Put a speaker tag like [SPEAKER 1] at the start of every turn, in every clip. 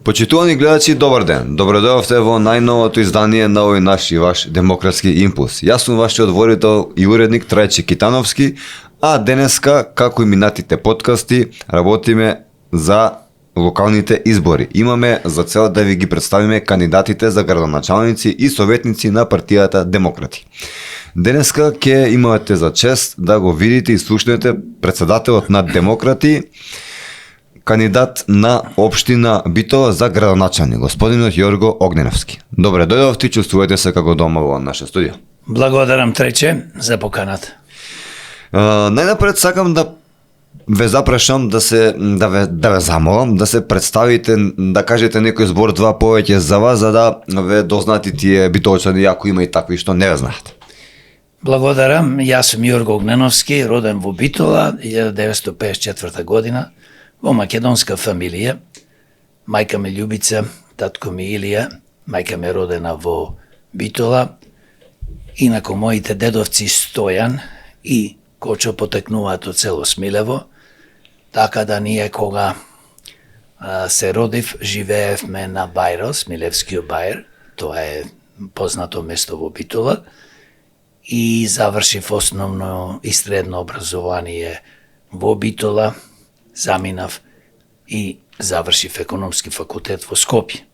[SPEAKER 1] Почитувани гледачи, добар ден. Добро дојдовте во најновото издание на овој наш и ваш демократски импулс. Јас сум вашиот водител и уредник Трајче Китановски, а денеска, како и минатите подкасти, работиме за локалните избори. Имаме за цел да ви ги представиме кандидатите за градоначалници и советници на партијата Демократи. Денеска ќе имате за чест да го видите и слушнете председателот на Демократи, кандидат на општина Битола за градоначалник, господинот Јорго Огненовски. Добре дојдовте, чувствувате се како дома во наше студио.
[SPEAKER 2] Благодарам, Трајче, за поканата.
[SPEAKER 1] Најнапред сакам да ве запрашам да ве замолам да се представите, да кажете некој збор два повеќе за вас, за да ве дознати тие битолчани, ако има и такви што не ве знаат.
[SPEAKER 2] Благодарам, јас сум Јорго Огненовски, роден во Битола 1954 година, во македонска фамилија. Мајка ми Љубица, татко ми Илија, мајка ми родена во Битола. Инако моите дедовци Стојан и Кочо потекнуваат од село Смилево, така да ние кога се родив, живеевме на Бајро, Смилевскиот Бајр, тоа е познато место во Битола, и завршив основно и средно образование во Битола, заминав и завршив економски факултет во Скопје.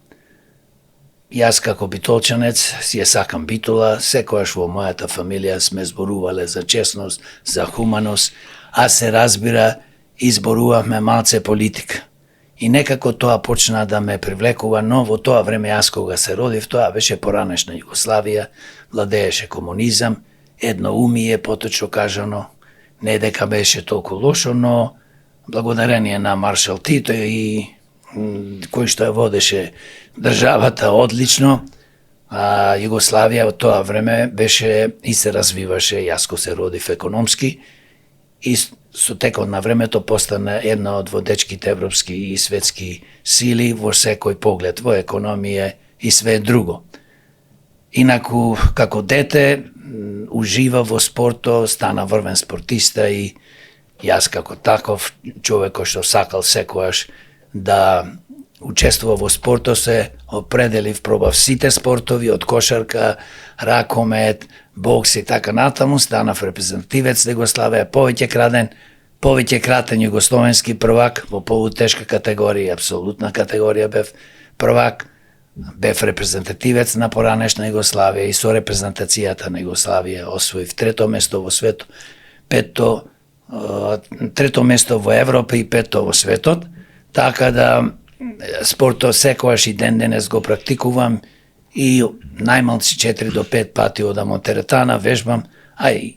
[SPEAKER 2] Јас како битолчанец си ја сакам Битола, секојаш во мојата фамилија сме зборувале за честност, за хуманост, а се разбира изборувавме малце политика. И некако тоа почна да ме привлекува, но во тоа време јас кога се родив, тоа беше поранешна Југославија, владееше комунизам, едноумие поточно кажано, не дека беше толку лошо, но благодарение на Маршал Тито и кој што ја водеше државата одлично, Југославија во тоа време беше и се развиваше, јас ко се родив економски и со текот на времето постана една од водечките европски и светски сили во секој поглед, во економија и све друго. Инаку, како дете, ужива во спорто, стана врвен спортиста и јас како таков човек кој што сакал секојаш да учествува во спорто, се определив, пробав сите спортови, од кошарка, ракомет, бокс и така натаму, станав репрезентативец на Југославија, повеќе кратен југословенски првак во полутешка категорија, апсолутна категорија бев првак, бев репрезентативец на поранешна Југославија и со репрезентацијата на Југославија освоив трето место во светот, трето место во Европа и пето во светот, така да спортот секојаш и ден денес го практикувам и најмалци 4 до 5 пати одам од теретана, вежбам, а и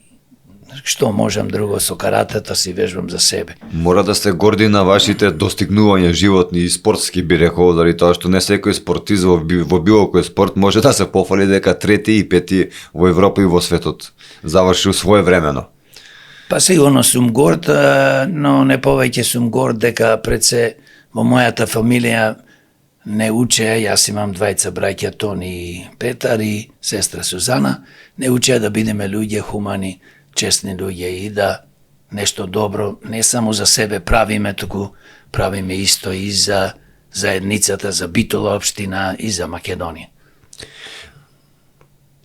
[SPEAKER 2] што можам друго со каратето си вежбам за себе.
[SPEAKER 1] Мора да сте горди на вашите достигнувања животни и спортски, би рекол, дали тоа што не секој спортист во било кој спорт може да се пофали дека трети и пети во Европа и во светот завршил своевремено.
[SPEAKER 2] Па сигурно сум горд, но не повеќе сум горд дека пред се во мојата фамилија не уче, јас имам двајца браќа Тони и Петар и сестра Сузана, не учеа да бидеме луѓе хумани, честни луѓе и да нешто добро не само за себе правиме, туку правиме исто и за заедницата, за Битола општина и за Македонија.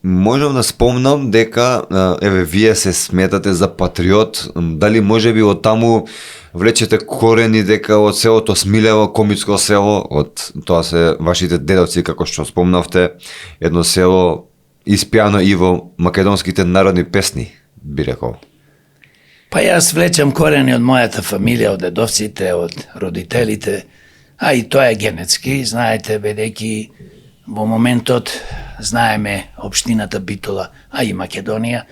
[SPEAKER 1] Можам да спомнам дека еве вие се сметате за патриот, дали можеби од таму влечете корени дека од селото Смилево, комитско село, од тоа се вашите дедовци, како што спомнавте, едно село испјано и во македонските народни песни, би рекол.
[SPEAKER 2] Па јас влечам корени од мојата фамилија, од дедовците, од родителите, а и тоа е генетски, знаете, бидејќи во моментот знаеме општината Битола, а и Македонија,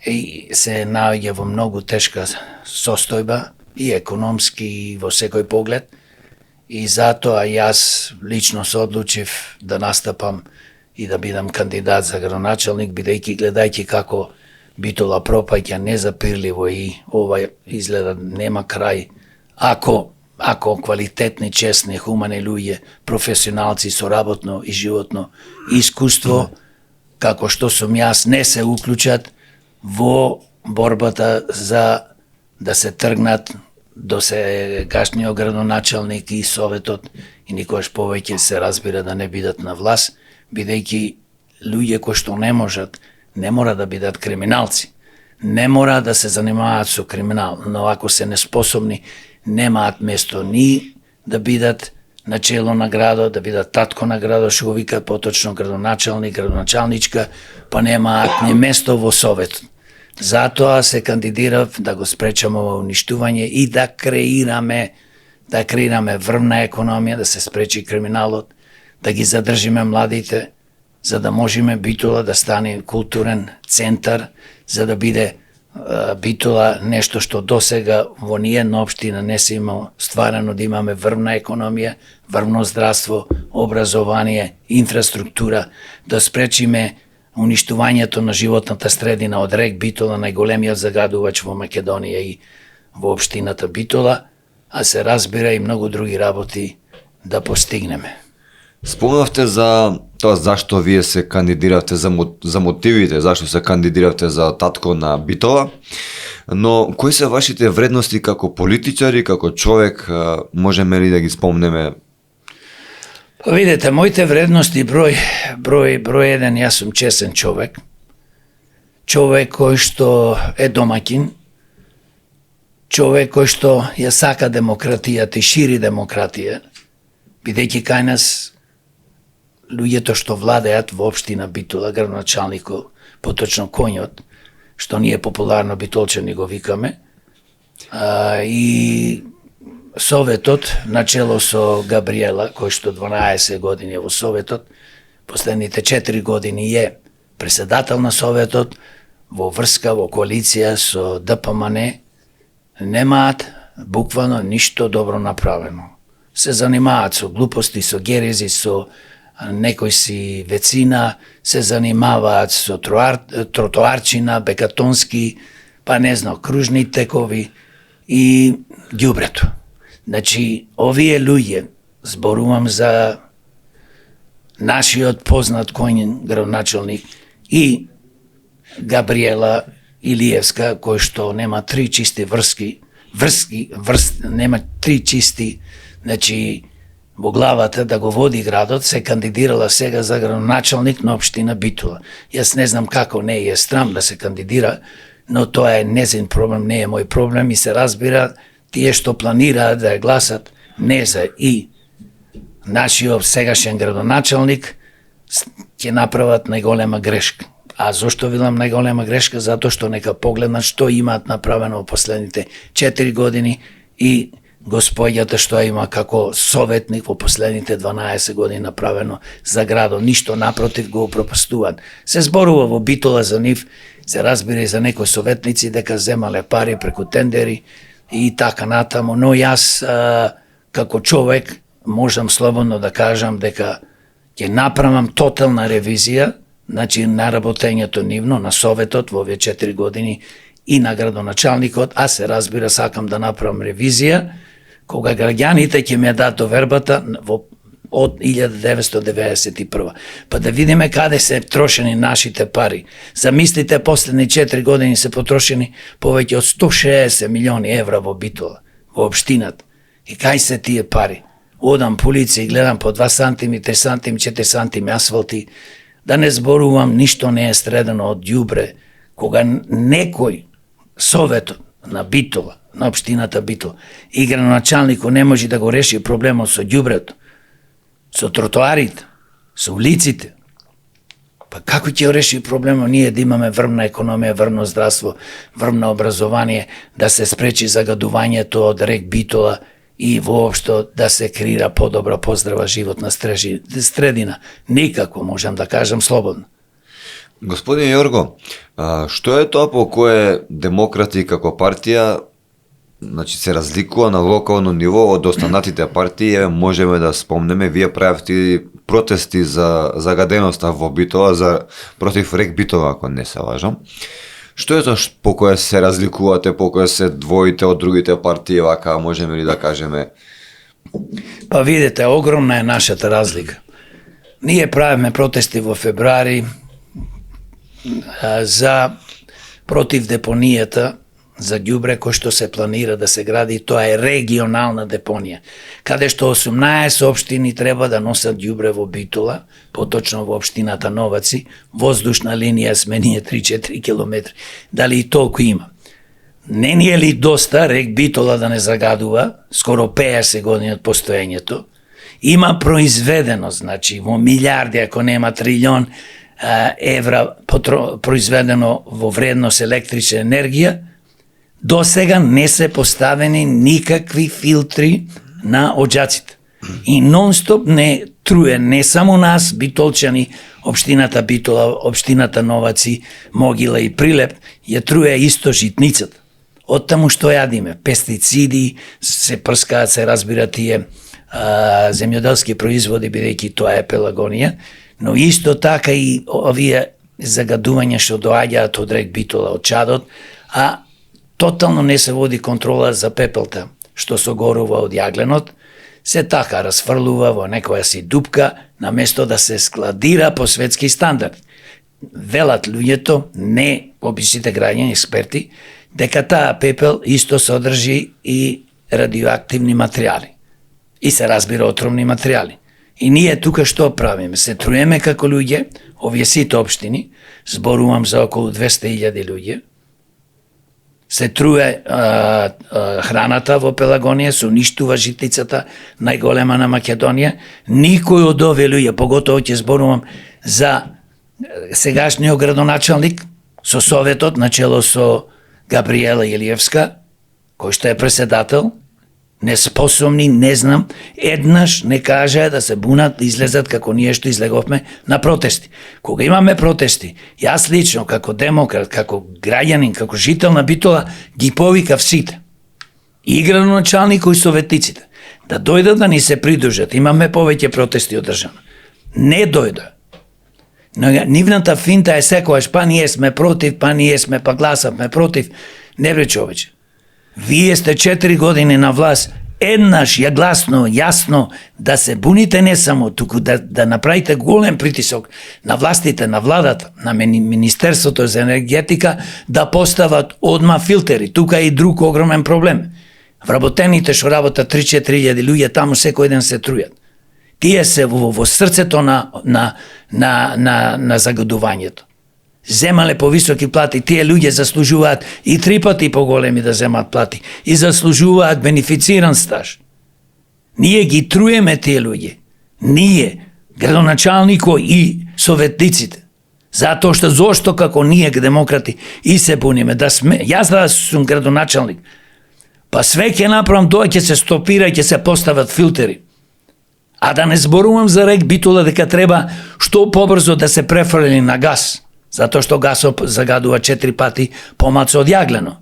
[SPEAKER 2] и се наоѓа во многу тешка состојба, и економски, и во секој поглед, и затоа јас лично се одлучив да настапам и да бидам кандидат за градоначалник, бидејќи гледајќи како Битола пропаѓа незапирливо и ова изгледа нема крај, ако квалитетни, честни, хумани луѓе, професионалци со работно и животно искуство, како што сум јас, не се уклучат во борбата за да се тргнат до сегашниот градоначалник и советот и никогаш повеќе се разбира да не бидат на власт, бидејќи луѓе кои што не можат, не мора да бидат криминалци, не мора да се занимаваат со криминал, но ако се неспособни, немаат место ни да бидат начело на градот, да бидат татко на градот, што го викаат поточно градоначалник, градоначалничка, па немаат ни место во советот. Затоа се кандидирав да го спречам ова уништување и да креираме врвна економија, да се спречи криминалот, да ги задржиме младите, за да можеме Битола да стане културен центар, за да биде Битола нешто што досега во ниедна општина не се имало стварено, да имаме врвна економија, врвно здравство, образование, инфраструктура, да спречиме уништувањето на животната средина од рек Битола, најголемиот загадувач во Македонија и во општината Битола, а се разбира и многу други работи да постигнеме.
[SPEAKER 1] Спомнавте за тоа зашто вие се кандидиравте, за мотивите, зашто се кандидиравте за татко на Битола, но кои се вашите вредности како политичар и како човек, можеме ли да ги спомнеме?
[SPEAKER 2] Па видете, моите вредности број еден, јас сум чесен човек, човек кој што е домаќин, човек кој што ја сака демократијата и шири демократија, бидејќи кај нас луѓето што владеат во општина Битола, градоначалникот, поточно коњот, што ние популарно битолчани го викаме, и советот, начело со Габриела, кој што 12 години во советот, последните 4 години е председател на советот, во врска, во коалиција со ДПМН, немаат буквално ништо добро направено. Се занимаат со глупости, со герези, со некој си вецина, се занимаваат со тротоарчина, бекатонски, па не знам, кружни текови и ѓубрето. Значи, овие луѓе, зборувам за нашиот познат коњен градоначалник и Габриела Илиевска, кој што нема 3 чисти нема 3 чисти, значи, во главата да го води градот, се кандидирала сега за градоначалник на општина Битола. Јас не знам како не е страм да се кандидира, но тоа е незин проблем, не е мој проблем и се разбира тие што планираат да ја гласат не за и нашиот сегашен градоначалник ќе направат најголема грешка. А зошто велам најголема грешка? Затоа што нека погледнат што имаат направено во последните 4 години и господјата што има како советник во последните 12 години направено за градот, ништо напротив го упропастуваат. Се зборува во Битола за нив, се разбира и за некои советници дека земале пари преку тендери и така натаму, но јас како човек можам слободно да кажам дека ќе направам тотална ревизија, значи на работењето нивно, на советот во овие 4 години и на градоначалникот, а се разбира сакам да направам ревизија, кога граѓаните ќе ми ја дадат довербата од 1991. Па да видиме каде се трошени нашите пари. Замислите, последни 4 години се потрошени повеќе од 160 милиони евра во Битола, во општината. И кај се тие пари? Одам по улица и гледам по 2 сантими, 3 сантими, 4 сантими асфалти. Да не зборувам, ништо не е средено од ѓубре. Кога некој советот на Битола, на општината Битола, и градоначалникот не може да го реши проблемот со ѓубрето, со тротоарите, со улиците, па како ќе реши проблемот ние да имаме врвна економија, врвно здравство, врвно образование, да се спречи загадувањето од рек Битола и воопшто да се креира подобра, поздрава животна средина? Никако, можам да кажам слободно.
[SPEAKER 1] Господин Јорго, што е тоа по кое демократи како партија, значи се разликува на локално ниво од останатите партии? Можеме да спомнеме, вие правевте протести за загаденоста во Битола, против рек Битола, ако не се лажам. Што е тоа по кое се разликувате, по кое се двоите од другите партии, вака можеме ли да кажеме?
[SPEAKER 2] Па видите, огромна е нашата разлика. Ние правиме протести во февруари за против депонијата за ѓубре кој што се планира да се гради, тоа е регионална депонија, каде што 18 општини треба да носат ѓубре во Битола, поточно во општината Новаци, воздушна линија сме ние 3-4 километри. Дали и толку има? Не ни е ли доста рек Битола да не загадува, скоро 50 години од постоењето, има произведено, значи во милиарди, ако нема трилион евра произведено во вредност електрична енергија, до сега не се поставени никакви филтри на оџаците. И нон-стоп не труе не само нас, битолчани, општината Битола, општината Новаци, Могила и Прилеп, ја труе исто житницата. Оттаму што јадиме, пестициди, се прскаат, се разбира тие земјоделски производи, бидејќи тоа е Пелагонија, но исто така и овие загадувања што доаѓаат од рек Битола, од чадот, а тотално не се води контрола за пепелта, што согорува од јагленот, се така расфрлува во некоја си дупка, наместо да се складира по светски стандард. Велат луѓето, не обичните граѓани, експерти, дека таа пепел исто содржи и радиоактивни материјали. И се разбира отровни материјали. И ние тука што правиме? Се труеме како луѓе, овие сите општини, зборувам за околу 200.000 луѓе, се труе храната во Пелагонија, се уништува житницата, најголема на Македонија. Никој од овие луѓе, поготово ќе зборувам за сегашниот градоначалник, со советот, начело со Габриела Илиевска, кој што е преседател, неспособни, не знам, еднаш не кажа да се бунат, да излезат како ние што излеговме на протести. Кога имаме протести, јас лично, како демократ, како граѓанин, како жител на Битола, ги повикав сите. И градоначалник и советниците, да дојдат да ни се придружат. Имаме повеќе протести одржано. Не дојда. Но нивната финта е секојаш, па ние сме против, па ние сме, па гласавме против. Не бре човече. Вие сте 4 години на власт, еднаш ја гласно, јасно, да се буните не само туку, да направите голем притисок на властите, на владата, на Министерството за енергетика, да постават одма филтери. Тука е и друг огромен проблем. Вработените што работат 3-4 луѓе, таму секој ден се трујат. Тие се во срцето на загадувањето. Земале повисоки плати, тие луѓе заслужуваат и 3 пати поголеми да земат плати и заслужуваат бенефициран стаж. Ние ги труеме тие луѓе. Ние, градоначалнико и советниците. Затоа што зошто како ние демократи и се буниме да сме, јас да сум градоначалник, па све ќе направам тоа, ќе се стопира и ќе се постават филтери. А да не зборувам за рек Битола дека треба што побрзо да се префрли на газ, затоа што гасот загадува 4 пати помалку од јаглено.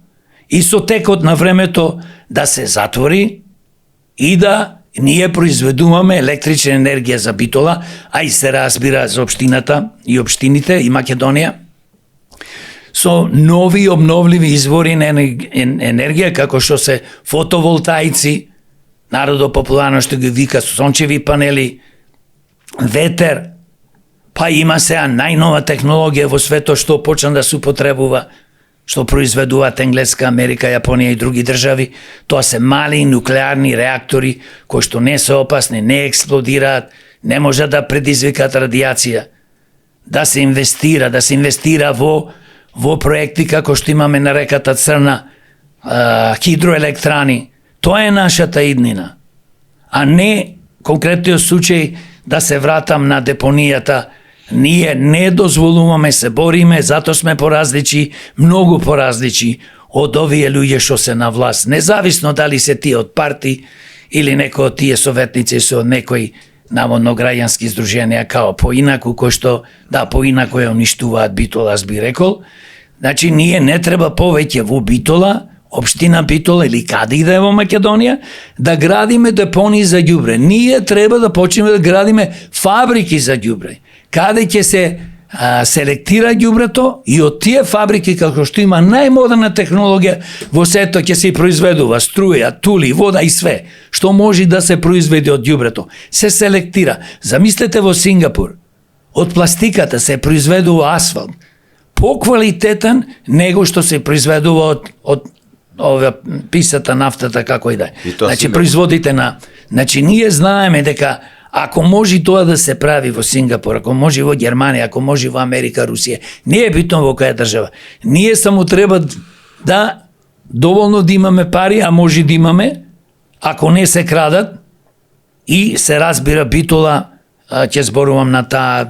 [SPEAKER 2] И со текот на времето да се затвори и да ние произведуваме електрична енергија за Битола, а и се разбира за општината и општините и Македонија, со нови обновливи извори на енергија, како што се фотоволтаици, народо популарно што ги вика сончеви панели, ветер, па има сега најнова технологија во светот што почна да се употребува, што произведуваат Енглеска, Америка, Јапонија и други држави. Тоа се мали нуклеарни реактори кои што не се опасни, не експлодираат, не може да предизвикат радијација. Да се инвестира во проекти како што имаме на реката Црна, хидроелектрани. Тоа е нашата иднина. А не конкретниот случај да се вратам на депонијата. Ние не дозволуваме, се бориме, затоа сме поразличи, многу поразличи од овие луѓе што се на власт. Независно дали се тие од парти или некои од тие советници се од некои наводно граѓански здруженија као поинаку, кој што, да, поинаку ја уништуваат Битола, аз би рекол. Значи, ние не треба повеќе во Битола, општина Битола или каде и да е во Македонија, да градиме депонии за ѓубре. Ние треба да почнеме да градиме фабрики за ѓубре, каде ќе се селектира ѓубрето и од тие фабрики, како што има најмодерна технологија, во сето ќе се произведува струја, тули, вода и све, што може да се произведе од ѓубрето. Се селектира. Замислете во Сингапур, од пластиката се произведува асфалт, поквалитетен него што се произведува од ова писата, нафтата, како и да е.
[SPEAKER 1] И тоа
[SPEAKER 2] Значи,
[SPEAKER 1] Сингапур.
[SPEAKER 2] производите на... Значи, ние знаеме дека ако може тоа да се прави во Сингапур, ако може во Германија, ако може во Америка, Русија, не е битно во која држава. Ние само треба да доволно да имаме пари, а може да имаме, ако не се крадат, и се разбира битола, ќе зборувам на таа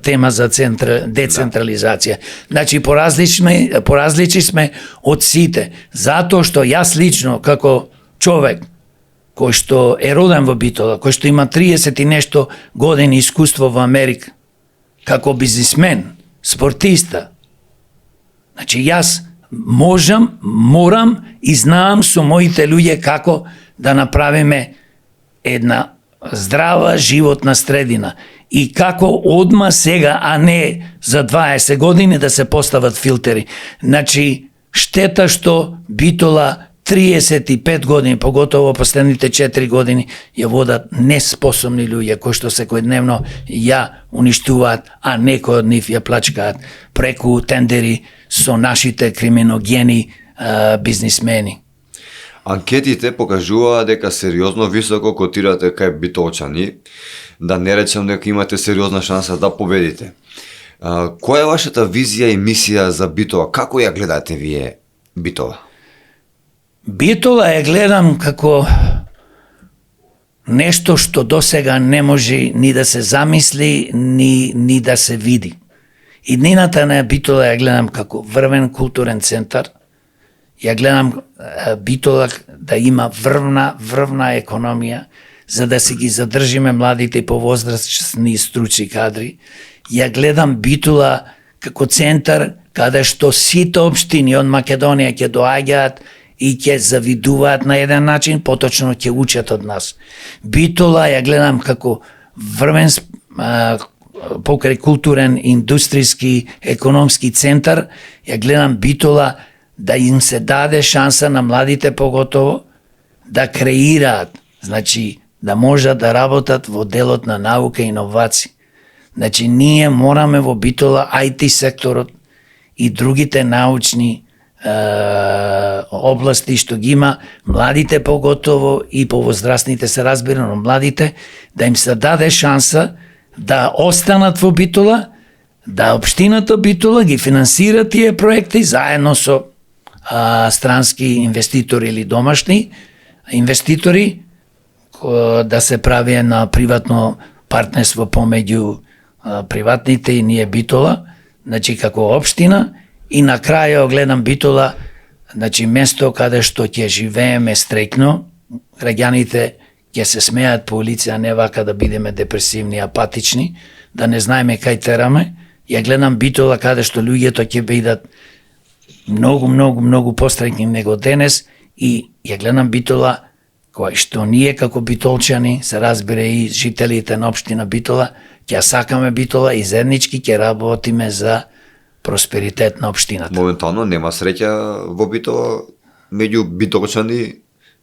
[SPEAKER 2] тема за децентрализација. Значи, поразлични сме од сите, затоа што јас лично, како човек, кој што е роден во Битола, кој што има 30 и нешто години искуство во Америка, како бизнисмен, спортиста, значи јас морам и знаам со моите луѓе како да направиме една здрава животна средина и како одма сега, а не за 20 години да се постават филтери. Значи, штета што Битола 35 години, поготово последните 4 години, ја водат неспособни луѓе кои што секојдневно ја уништуваат, а некои од нив ја плачкаат преку тендери со нашите криминогени бизнисмени.
[SPEAKER 1] Анкетите покажуваа дека сериозно високо котирате кај битолчани, да не речем дека имате сериозна шанса да победите. Која е вашата визија и мисија за Битола? Како ја гледате вие Битола?
[SPEAKER 2] Битола ја гледам како нешто што досега не може ни да се замисли, ни да се види. Иднината на Битола ја гледам како врвен културен центар. Ја гледам Битола да има врвна економија, за да си ги задржиме младите и повозрастни и стручни кадри. Ја гледам Битола како центар каде што сите општини од Македонија ќе доаѓаат и ќе завидуваат на еден начин, поточно ќе учат од нас. Битола ја гледам како врвен покрај културен, индустријски, економски центар, ја гледам Битола да им се даде шанса на младите поготово да креираат, значи да можат да работат во делот на наука и иновации. Значи ние мораме во Битола IT секторот и другите научни области што ги има, младите поготово и повозрастните се разбира, но младите да им се даде шанса да останат во Битола, да општината Битола ги финансира тие проекти заедно со странски инвеститори или домашни инвеститори, да се прави на приватно партнерство помеѓу приватните и ние Битола, значи како општина, и на крај гледам Битола, значи место каде што ќе живееме стрекно, граѓаните ќе се смеат по улица, а не вака да бидеме депресивни, апатични, да не знаеме кај тераме. Ја гледам Битола каде што луѓето ќе бидат многу пострекни него денес, и ја гледам Битола кој што ние како битолчани, се разбира и жителите на општина Битола, ќе сакаме Битола и заеднички ќе работиме за просперитет на општината.
[SPEAKER 1] Моментално нема среќа во Битола меѓу битолчани.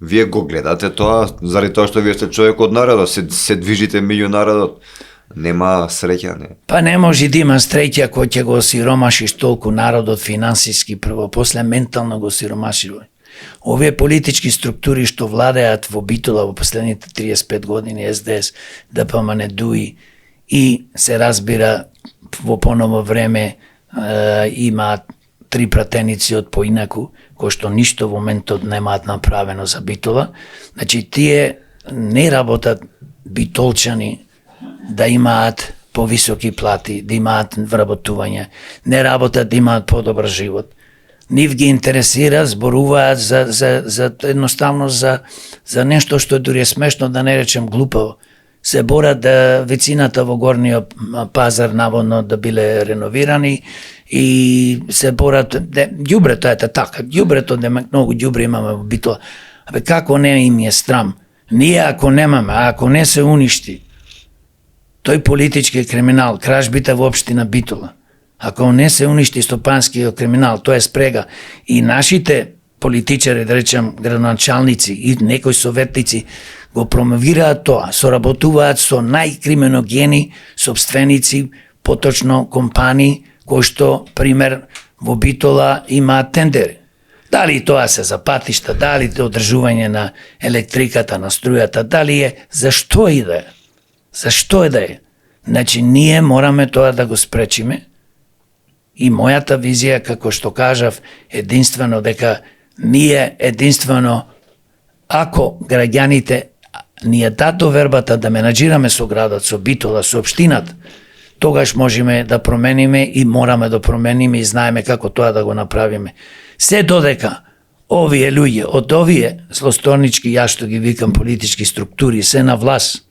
[SPEAKER 1] Вие го гледате тоа, заради тоа што вие сте човек од народот, се движите меѓу народот. Нема среќа, не?
[SPEAKER 2] Па не може да има среќа кој ќе го осиромашиш толку народот финансиски прво, после ментално го осиромашиш. Овие политички структури што владеат во Битола во последните 35 години, СДС, ДПМН, ДУИ, и се разбира во поново време имаат 3 пратеници од поинаку, кои што ништо во моментот немаат направено за Битола. Значи, тие не работат битолчани да имаат повисоки плати, да имаат вработување, не работат да имаат подобар живот. Нив ги интересира, зборуваат за едноставно за нешто што дури е смешно, да не речем глупаво. Се борат да вецината во горниот пазар наводно да биле реновирани и се борат ѓубрето, ете така, ѓубрето, многу ѓубре имаме во Битола. Абе како не им е страм? Ние ако немаме, ако не се уништи тој политички криминал, кражбите во општина Битола, ако не се уништи стопанскиот криминал, тоа е спрега, и нашите политичари, да речем градоначалници и некои советници го промовираат тоа, соработуваат со најкриминогени собственици, поточно компании, кои што, пример, во Битола имаат тендери. Дали тоа се за патишта, дали одржување на електриката, на струјата, дали е, зашто и да е? Зашто е да е? Значи, ние мораме тоа да го спречиме и мојата визија, како што кажав, единствено дека ние единствено, ако граѓаните ни е дато вербата да менаџираме со градот, со Битола, со општината, тогаш можеме да промениме и мораме да промениме и знаеме како тоа да го направиме. Се додека овие луѓе, од овие злосторнички, јас што ги викам политички структури, се на власт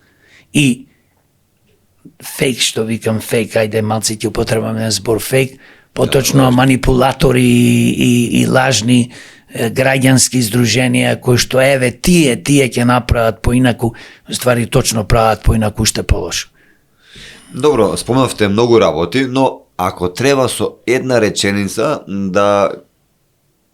[SPEAKER 2] и фейк, што викам фейк, ајде малци ќе употребаме збор фейк, поточно манипулатори и лажни граѓански издруженија кои што еве тие ќе направат поинаку, ствари точно прават поинаку уште полошо.
[SPEAKER 1] Добро, спомнавте многу работи, но ако треба со една реченица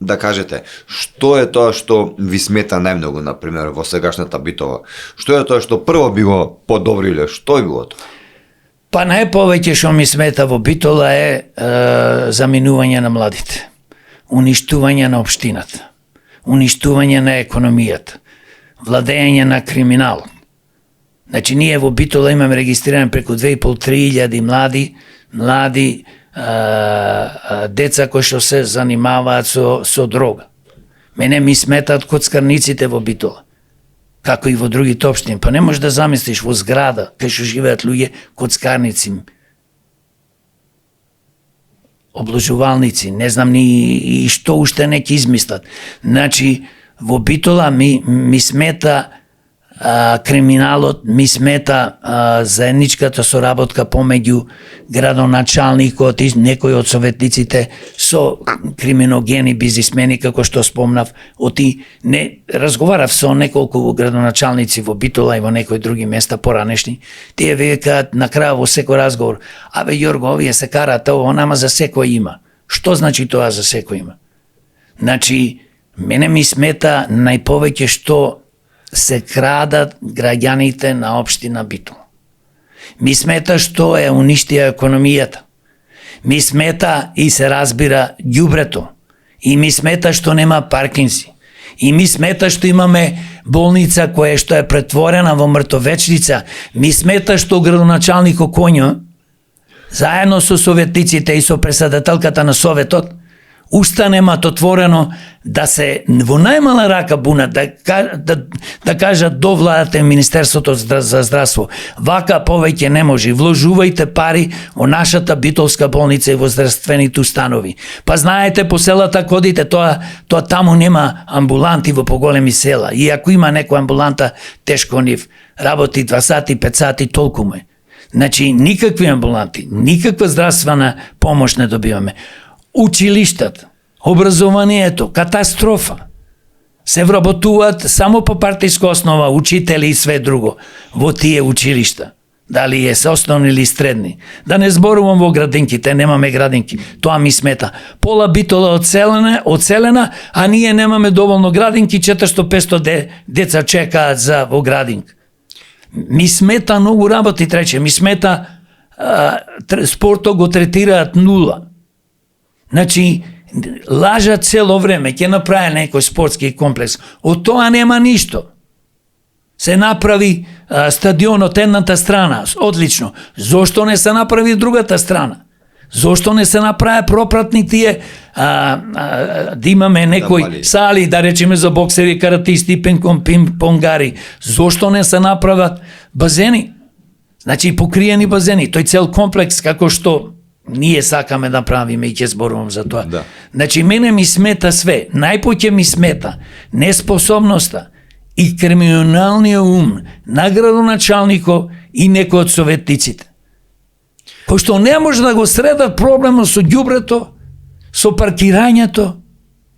[SPEAKER 1] да кажете, што е тоа што ви смета најмногу, например, во сегашната Битола? Што е тоа што прво би го подобриле? Што е било тоа?
[SPEAKER 2] Па најповеќе што ми смета во Битола е заминување на младите, уништување на општината, уништување на економијата, владење на криминалот. Значи, ние во Битола имаме регистрирани преку 2.500-3.000 млади деца кои што се занимаваат со дрога. Мене ми сметаат коцкарниците во Битола, како и во другите општини. Па не можеш да замислиш во зграда кај што живеат луѓе коцкарници, обложувалници, не знам ни и што уште не ќе измислат. Значи, во Битола ми смета криминалот, ми смета заедничката соработка помеѓу градоначалникот и некои од советниците со криминогени бизнисмени, како што спомнав. Не разговарав со неколку градоначалници во Битола и во некои други места поранешни. Тие викаат на крај во секој разговор: абе Јорго, овие се караат ово, нама за секој има. Што значи тоа за секој има? Значи, мене ми смета најповеќе што се крадат граѓаните на општина Битола. Ми смета што е уништија економијата. Ми смета и се разбира ѓубрето. И ми смета што нема паркинзи. И ми смета што имаме болница која што е претворена во мртовечница. Ми смета што градоначалникот Коњо, заедно со советниците и со председателката на советот, устанемат отворено да се во најмала рака бунат, да кажат до владата Министерството за здравство: вака повеќе не може, вложувајте пари во нашата битолска болница и во здравствените установи. Па знаете, по селата кодите, тоа таму нема амбуланти во поголеми села. И ако има некоја амбуланта, тешко нив работи 2 сати, 5 сати, толку му е. Значи, никакви амбуланти, никаква здравствена помош не добиваме. Училиштата, образованието, катастрофа. Се вработуваат само по партиска основа учители и све друго во тие училишта. Дали е се основни или средни. Да не зборувам во градинките, немаме градинки. Тоа ми смета. Пола Битола оцелена, а ние немаме доволно градинки, 400-500 деца чекаат за во градинка. Ми смета многу работи, трече. Ми смета спортот го третираат нула. Значи, лажат цело време, ќе направи некој спортски комплекс. Од тоа нема ништо. Се направи стадионот едната страна, одлично. Зошто не се направи другата страна? Зошто не се направи пропратни тие да имаме некои сали, да речеме за боксери, каратисти, пинг-понгари? Зошто не се направат базени? Значи, покриени базени. Тој цел комплекс, како што ние сакаме да правиме и ќе зборувам за тоа.
[SPEAKER 1] Да.
[SPEAKER 2] Значи, мене ми смета све. Најпоќе ми смета неспособноста и криминалниот ум на градоначалникот и некои од советниците. Пошто не може да го средат проблемот со ѓубрето, со паркирањето,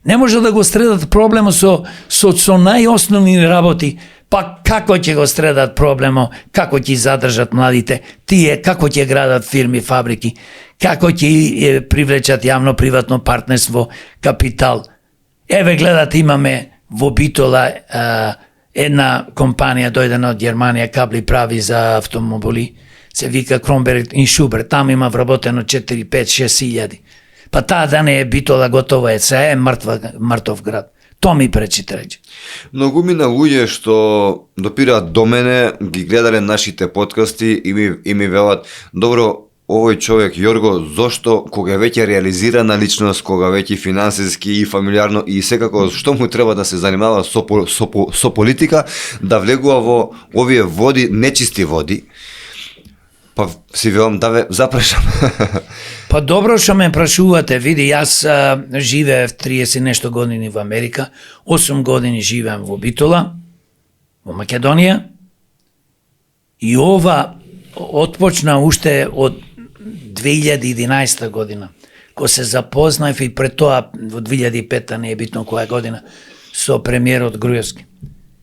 [SPEAKER 2] не може да го средат проблемот со најосновни работи. Па како ќе го средат проблемот, како ќе задржат младите, тие како ќе градат фирми, фабрики, како ќе привлечат јавно-приватно партнерство, капитал. Еве гледате, имаме во Битола една компанија дојдена од Германија, кабли прави за автомобили, се вика Кромберг и Шубер, таму има вработено 4, 5, 6 илјади. Па таа да не е Битола, готово е, се е мртов град. То ми пречи треќи.
[SPEAKER 1] Многумина луѓе што допираат до мене, ги гледале нашите подкасти и ми велат, добро, овој човек Јорго, зошто кога веќе реализирана личност, кога веќе финансиски и фамилиарно и секако што му треба да се занимава со политика, да влегува во овие води, нечисти води. Па си велам да ве запрашам.
[SPEAKER 2] Па добро што ме прашувате, види, јас живеев 30 нешто години во Америка, 8 години живеам во Битола, во Македонија, и ова отпочна уште од 2011 година, кога се запознав и пред тоа во 2005, не е битно која година, со премиерот Груевски,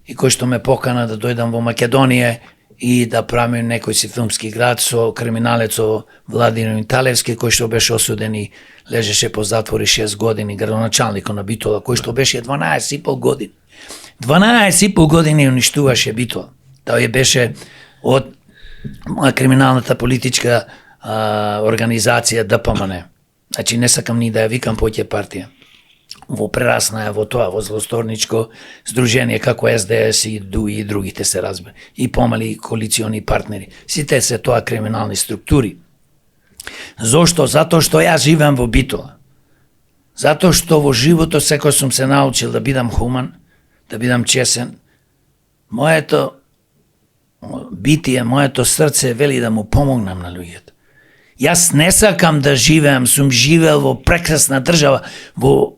[SPEAKER 2] и кој што ме покана да дојдам во Македонија и да правим некој си филмски град со криминалецо Владимир Италевски, кој што беше осуден и лежеше по затвори 6 години, градоначалникот на Битола, кој што беше 12,5 години. 12,5 години уништуваше Битола. Тој беше од криминалната политичка организација ДПМН. Значи не сакам ни да ја викам поќе партија. Прерасна е во тоа, во злосторничко здружение како СДС и ДУИ и другите се разбира. И помали коалициони партнери. Сите се тоа криминални структури. Зошто? Затоа што јас живеам во Битола. Затоа што во животот секој сум се научил да бидам хуман, да бидам чесен. Моето битие, моето срце вели да му помогнам на луѓето. Јас не сакам да живеам, сум живеел во прекрасна држава, во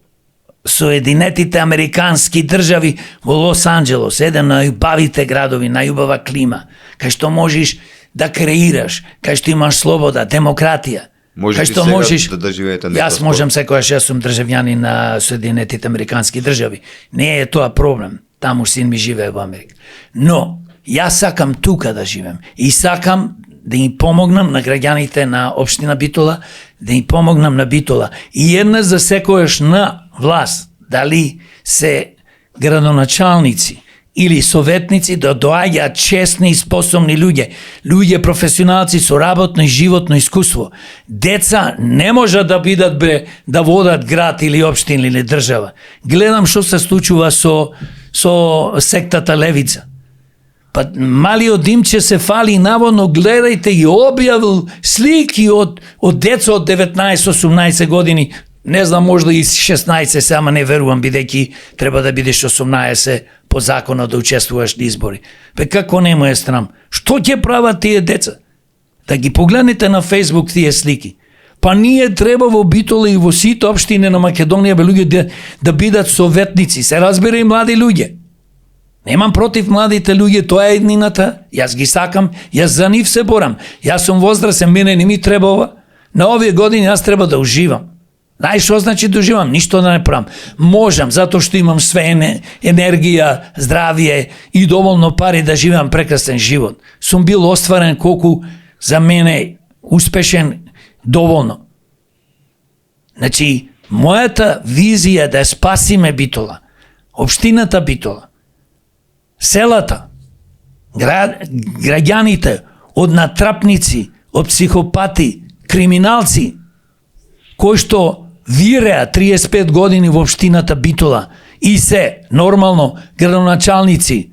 [SPEAKER 2] Соединетите Американски држави, во Лос Анџелос, еден на најубавите градови, најубава клима, кај што можеш да креираш, кај што имаш слобода, демократија.
[SPEAKER 1] Можеш
[SPEAKER 2] кај што можеш
[SPEAKER 1] да живеете некој.
[SPEAKER 2] Јас можам секојаш, јас сум државјанин на Соединетите Американски држави. Не е тоа проблем. Таму син ми живее во Америка. Но јас сакам тука да живеам и сакам да им помогнам на граѓаните на општина Битола, да им помогнам на Битола. И една за секојаш на власт, дали се градоначалници или советници, да доаѓаат честни и способни луѓе професионалци со работно и животно искуство. Деца не можат да бидат да водат град или општина или држава. Гледам што се случува со сектата Левица. Па малиот Димче се фали наводно, гледајте, и објавил слики од деца од 19-18 години, не знам, можда и 16, сама не верувам, бидејќи треба да бидеш 18 по законот да учествуваш на избори. Бе, како не му е срам? Што ќе прават тие деца? Да ги погледнете на Facebook тие слики. Па ние треба во Битола и во сите општини на Македонија бе луѓе да бидат советници, се разбира, и млади луѓе. Немам против младите луѓе, тоа е еднината, јас ги сакам, јас за нив се борам. Јас сум возрасен, мене не ми треба ова. На овие години јас треба да уживам. Знаеш што значи да уживам? Ништо да не правам. Можам, затоа што имам све енергија, здравје и доволно пари да живеам прекрасен живот. Сум бил остварен колку за мене успешен доволно. Значи, мојата визија да спасиме Битола, општината Битола, селата, граѓаните од натрапници, од психопати, криминалци, кои што виреа 35 години во општината Битола и се нормално градоначалници,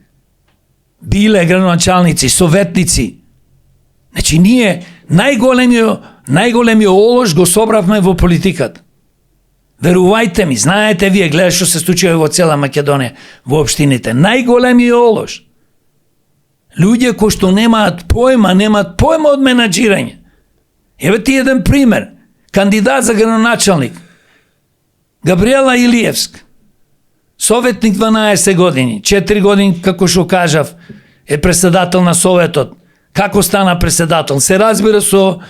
[SPEAKER 2] биле градоначалници, советници. Значи ние најголемиот олош го собравме во политиката. Верувајте ми, знаете вие, гледате што се случува во цела Македонија, во општините. Најголемиот олош. Луѓе кои што немаат појма од менаџирање. Еве ти еден пример. Кандидат за градоначалник Габриела Илиевска, советник 12 години, 4 години, како што кажав, е председател на Советот. Како стана председател? Се разбира со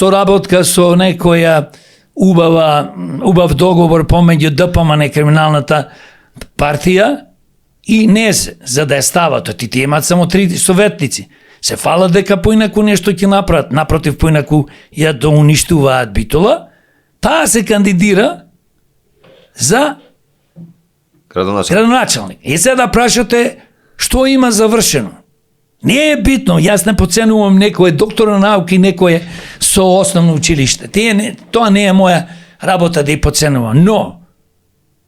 [SPEAKER 2] работка со некоја убав договор помеѓу ДПМН, криминалната партија, и не за да ја стават, тие имаат само 3 советници. Се фала дека поинаку нешто ќе направат, напротив, поинаку ја да уништуваат Битола, таа се кандидира за градоначалник. И сега да прашате што има завршено. Не е битно, јас не поценувам некој доктор на науки, некој со основно училиште. Тоа не е работа да ја поценувам. Но,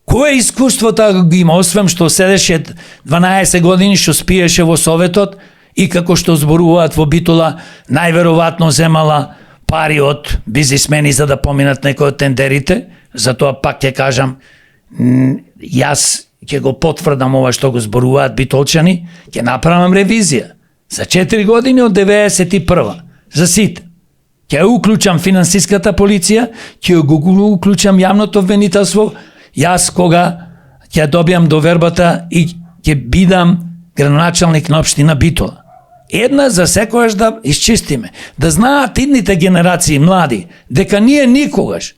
[SPEAKER 2] кое искуството го има, освен што седеше 12 години, што спиеше во Советот и како што зборуваат во Битола, најверојатно земала пари од бизнисмени за да поминат некои од тендерите, затоа пак ќе кажам, јас ќе го потврдам ова што го зборуваат битолчани, ќе направам ревизија за 4 години од 91 за сите. Ќе уклучам финансиската полиција, ќе го уклучам јавното обвинителство, јас кога ќе добијам довербата и ќе бидам градоначалник на општина Битола. Една за секојаш да исчистиме, да знаат идните генерации млади, дека ние никогаш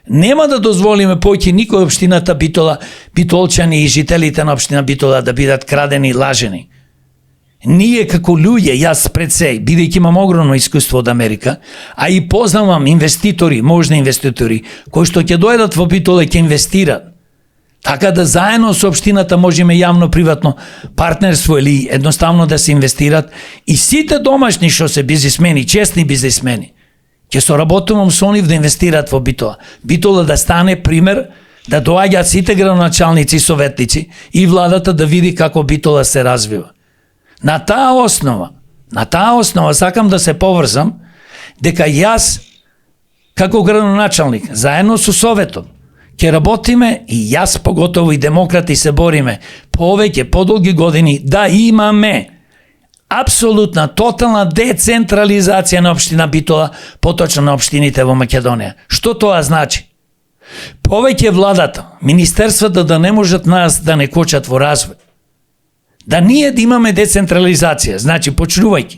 [SPEAKER 2] нема да дозволиме поќе никој општината Битола, битолчани и жителите на општина Битола да бидат крадени и лажени. Ние како луѓе, јас пред се, бидејќи имам огромно искуство од Америка, а и познавам инвеститори, можни инвеститори, кои што ќе дојдат во Битола и ќе инвестират. Така да заедно со општината можеме јавно-приватно партнерство или едноставно да се инвестират и сите домашни што се бизнисмени, честни бизнисмени, ќе соработувам со нив да инвестираат во Битола. Битола да стане пример, да доаѓаат сите градоначалници и советници и владата да види како Битола се развива. На таа основа сакам да се поврзам дека јас како градоначалник заедно со Советот ќе работиме и јас поготово и демократи се бориме повеќе, подолги години да имаме апсолутна, тотална децентрализација на општина Битола, поточно на општините во Македонија. Што тоа значи? Повеќе владата, министерствата да не можат нас да не кочат во развој. Да ние да имаме децентрализација, значи почнувајќи,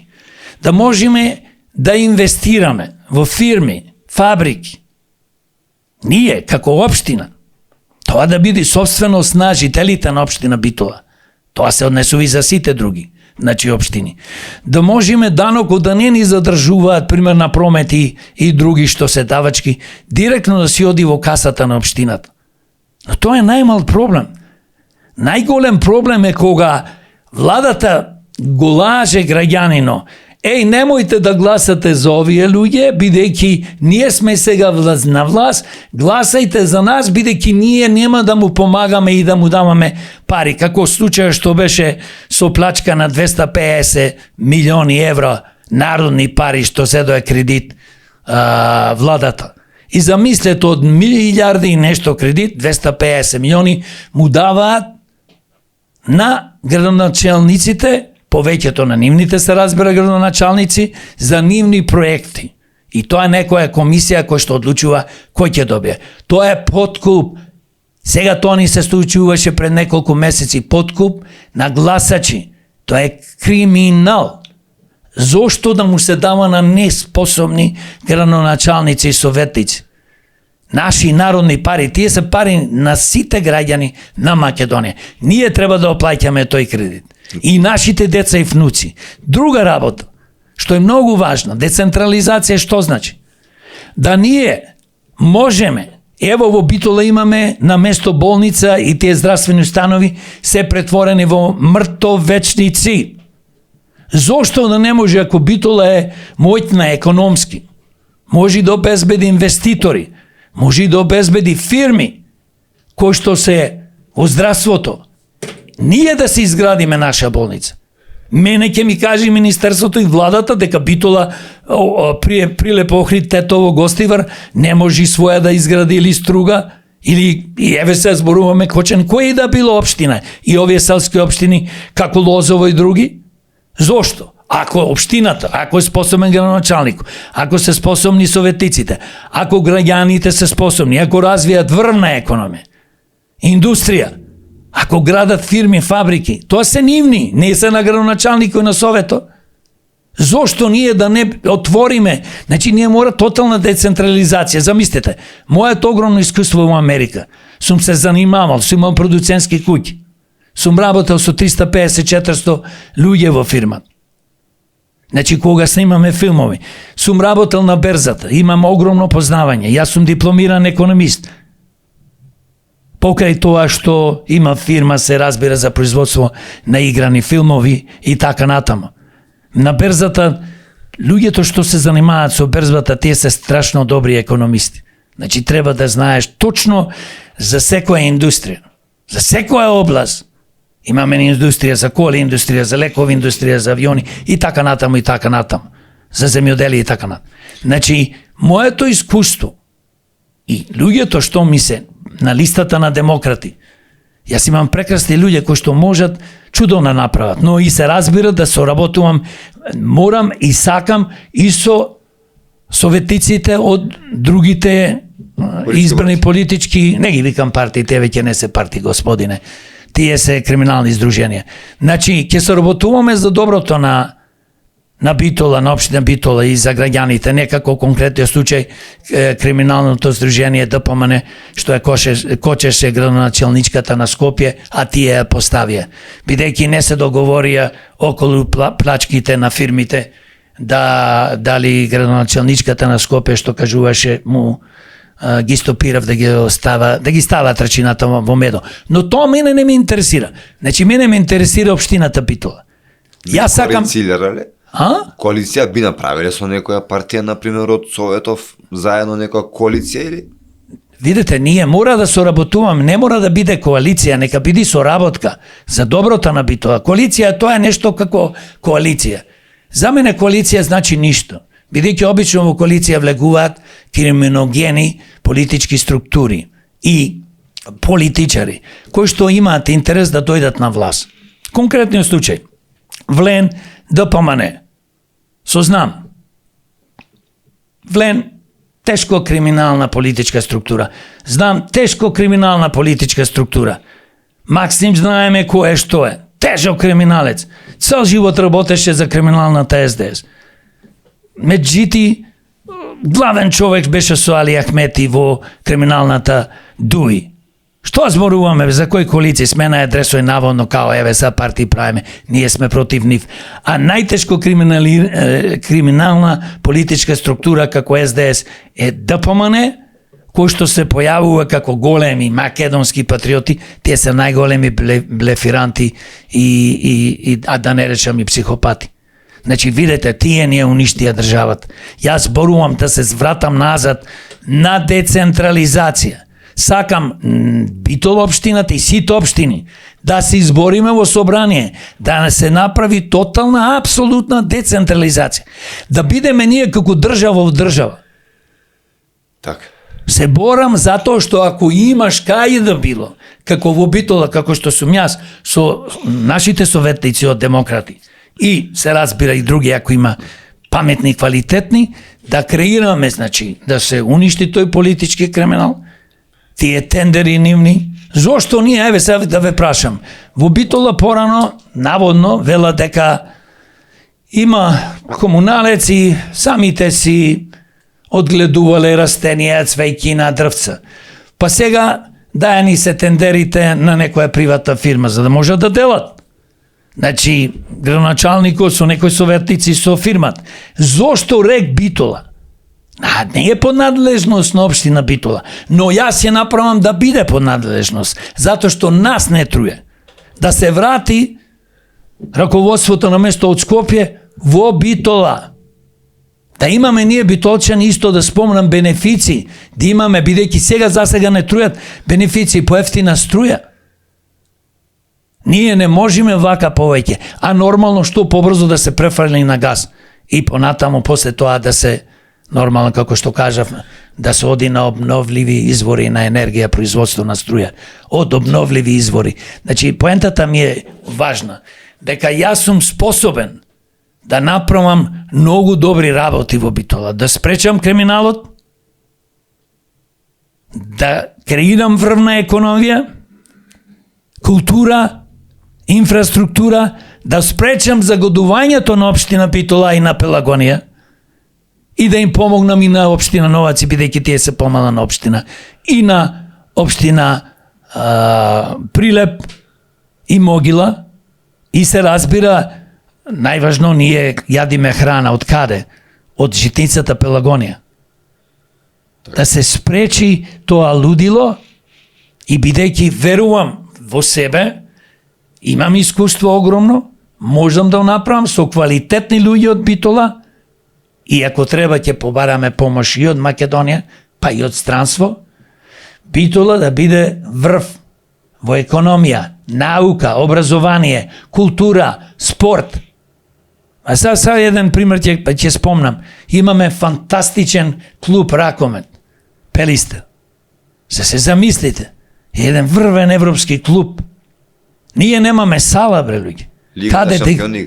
[SPEAKER 2] да можеме да инвестираме во фирми, фабрики. Ние, како општина, тоа да биде собственост на жителите на општина Битола. Тоа се однесува и за сите други, значи општини. Да можеме данокот да не ни задржуваат, пример на промети и други што се давачки, директно да си оди во касата на општината. Но тоа е најмал проблем. Најголем проблем е кога владата го лаже граѓанино. Немојте да гласате за овие луѓе, бидејќи ние сме сега на власт, гласајте за нас, бидејќи ние нема да му помагаме и да му даваме пари. Како случај што беше со плачка на 250 милиони евра народни пари што зедоа кредит владата. И замислете, од милијарди и нешто кредит, 250 милиони му даваат на градоначалниците, повеќето на нивните се разбира градоначалници, за нивни проекти. И тоа е некоја комисија која што одлучува кој ќе добие. Тоа е подкуп. Сега тоа ни се случуваше пред неколку месеци. Подкуп на гласачи. Тоа е криминал. Зошто да му се дава на неспособни градоначалници и советници? Наши народни пари, тие се пари на сите граѓани на Македонија. Ние треба да оплаќаме тој кредит. И нашите деца и внуци. Друга работа, што е многу важна, децентрализација што значи? Да ние можеме, ево во Битола имаме на место болница и тие здравствени установи се претворени во мртовечници. Зошто да не може, ако Битола е моќна економски, може да обезбеди инвеститори, може да обезбеди фирми кои што се во здравството, ние да се изградиме наша болница. Мене ќе ми каже министерството и владата дека Битола прилепо Охрид, Тетово, Гостивар не може своја да изгради или Струга, или и еве се зборуваме Кочен, кој и да било општина, и овие селски општини како Лозово и други. Зошто? Ако општината, ако е способен градоначалник, ако се способни советниците, ако граѓаните се способни, ако развијат врвна економија, индустрија, ако градат фирми, фабрики, тоа се нивни, не се на градоначалникот на Совето. Зошто ние да не отвориме? Значи, ние мора тотална децентрализација. Замислете, моето огромно искуство во Америка, сум се занимавал, сум имал продуцентски куќи, сум работел со 350-400 луѓе во фирмата. Значи, кога снимаме филмови, сум работел на берзата, имам огромно познавање, јас сум дипломиран економист. Покрај тоа што има фирма, се разбира, за производство на играни филмови и така натаму. На берзата, луѓето што се занимаваат со берзата, тие се страшно добри економисти. Значи треба да знаеш точно за секоја индустрија, за секоја област. Имаме индустрија за коли, индустрија за лекови, индустрија за авиони и така натаму и така натаму. За земјоделие и така натаму. Значи, моето искуство и луѓето што ми се на листата на демократи, јас имам прекрасни луѓе кои што можат чудо да направат, но и се разбира да соработувам, морам и сакам и со советниците од другите избрани политички, не ги викам партии, те веќе не се партии, господине, тие се криминални здруженија. Значи, ќе соработуваме за доброто на Битола, на општина Битола и за граѓаните, некако конкретниот случај криминалното здружение ДПМН што кочеше градоначалничката на Скопје, а тие ја поставија. Бидејќи не се договорија околу плачките на фирмите, дали градоначалничката на Скопје што кажуваше му ги стопирав да ги става трчината во медо. Но тоа мене не ме интересира. Значи мене ме интересира општината Битола. Јас сакам
[SPEAKER 1] Коалиција би направиле со некоја партија, например, од Советов, заедно некоја коалиција или?
[SPEAKER 2] Видете, ние мора да соработуваме, не мора да биде коалиција, нека биде соработка за доброто на Битола. Коалиција тоа е нешто како коалиција. За мене коалиција значи ништо. Бидејќи обично во коалиција влегуваат криминогени политички структури и политичари кои што имаат интерес да дојдат на власт. Конкретниот случај, Влен ДПМН. Сознам. Влен тешко криминална политичка структура. Знам тешко криминална политичка структура. Максим знаеме кој е што е. Тежок криминалец. Цел живот работеше за криминалната СДС. Меджити, главен човек беше со Али Ахмети во криминалната ДУИ. Што зборуваме, за кој коалиција сме на адресој наводно као еве са партии правиме, ние сме против нив. А најтешко криминална политичка структура како СДС е ДПМН, кој што се појавува како големи македонски патриоти, тие се најголеми блефиранти а да не речам и психопати. Значи, видете, тие не уништија државата. Јас зборувам да се звратам назад на децентрализација. Сакам Битола општината и сите општини да се избориме во собрание, да се направи тотална, апсолутна децентрализација. Да бидеме ние како држава во држава.
[SPEAKER 1] Така.
[SPEAKER 2] Се борам затоа што ако имаш кај да било, како во Битола, како што сум јас, со нашите советници од демократи, и се разбира и други, ако има паметни и квалитетни, да креираме, значи, да се уништи тој политички криминал, тие тендери нивни. Зошто ние, еве сега да ве прашам, во Битола порано, наводно, вела дека има комуналеци, самите си одгледувале растенија, цвејкина, дрвца. Па сега дајани се тендерите на некоја приватна фирма, за да можат да делат. Значи, градоначалникот со некои советници со фирмат. Зошто рек Битола? Не е под надлежност на општина Битола, но јас ја направам да биде под надлежност, затоа што нас не труе. Да се врати раководството на место од Скопје во Битола. Да имаме ние битолчани исто да спомнам бенефици, да имаме, бидејќи сега за сега не трујат бенефици по ефтина струја. Ние не можеме вака повеќе, а нормално што побрзо да се префрли на газ и понатаму после тоа да се нормално, како што кажав, да се оди на обновливи извори на енергија, производство на струја. Од обновливи извори. Значи, поентата ми е важна, дека јас сум способен да направам многу добри работи во Битола, да спречам криминалот, да креирам врвна економија, култура, инфраструктура, да спречам загодувањето на општина Битола и на Пелагонија и да им помогнам и на општина Новаци, бидејќи тие се помална општина, и на општина Прилеп и Могила, и се разбира, најважно ние јадиме храна од каде? Од житницата Пелагонија. Да се спречи тоа лудило и бидејќи верувам во себе, имам искуство огромно, можам да направам со квалитетни луѓе од Битола и ако треба ќе побараме помош и од Македонија, па и од странство, Битола да биде врв во економија, наука, образование, култура, спорт. А сега еден пример ќе спомнам. Имаме фантастичен клуб ракомет, Пелистер. Се замислите, еден врвен европски клуб. Ние немаме сала, бре, луѓе.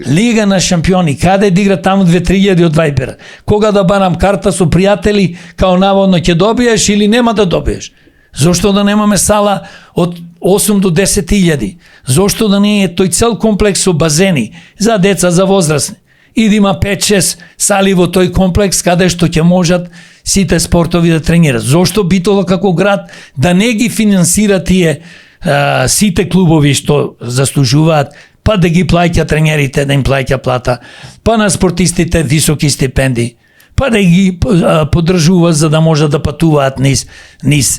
[SPEAKER 2] Лига на шампиони. Каде да игра таму 2-3 од Вајбера? Кога да барам карта со пријатели, као наводно ќе добиеш или нема да добиеш? Зошто да немаме сала од 8 до 10.000? Зошто да не е тој цел комплекс со базени за деца, за возрастни? И да има 5-6 сали во тој комплекс каде што ќе можат сите спортови да тренират. Зошто Битола како град да не ги финансира тие сите клубови што заслужуваат, па да ги плаќа тренерите, да им плаќа плата, па на спортистите високи стипендии, па да ги поддржува за да можат да патуваат низ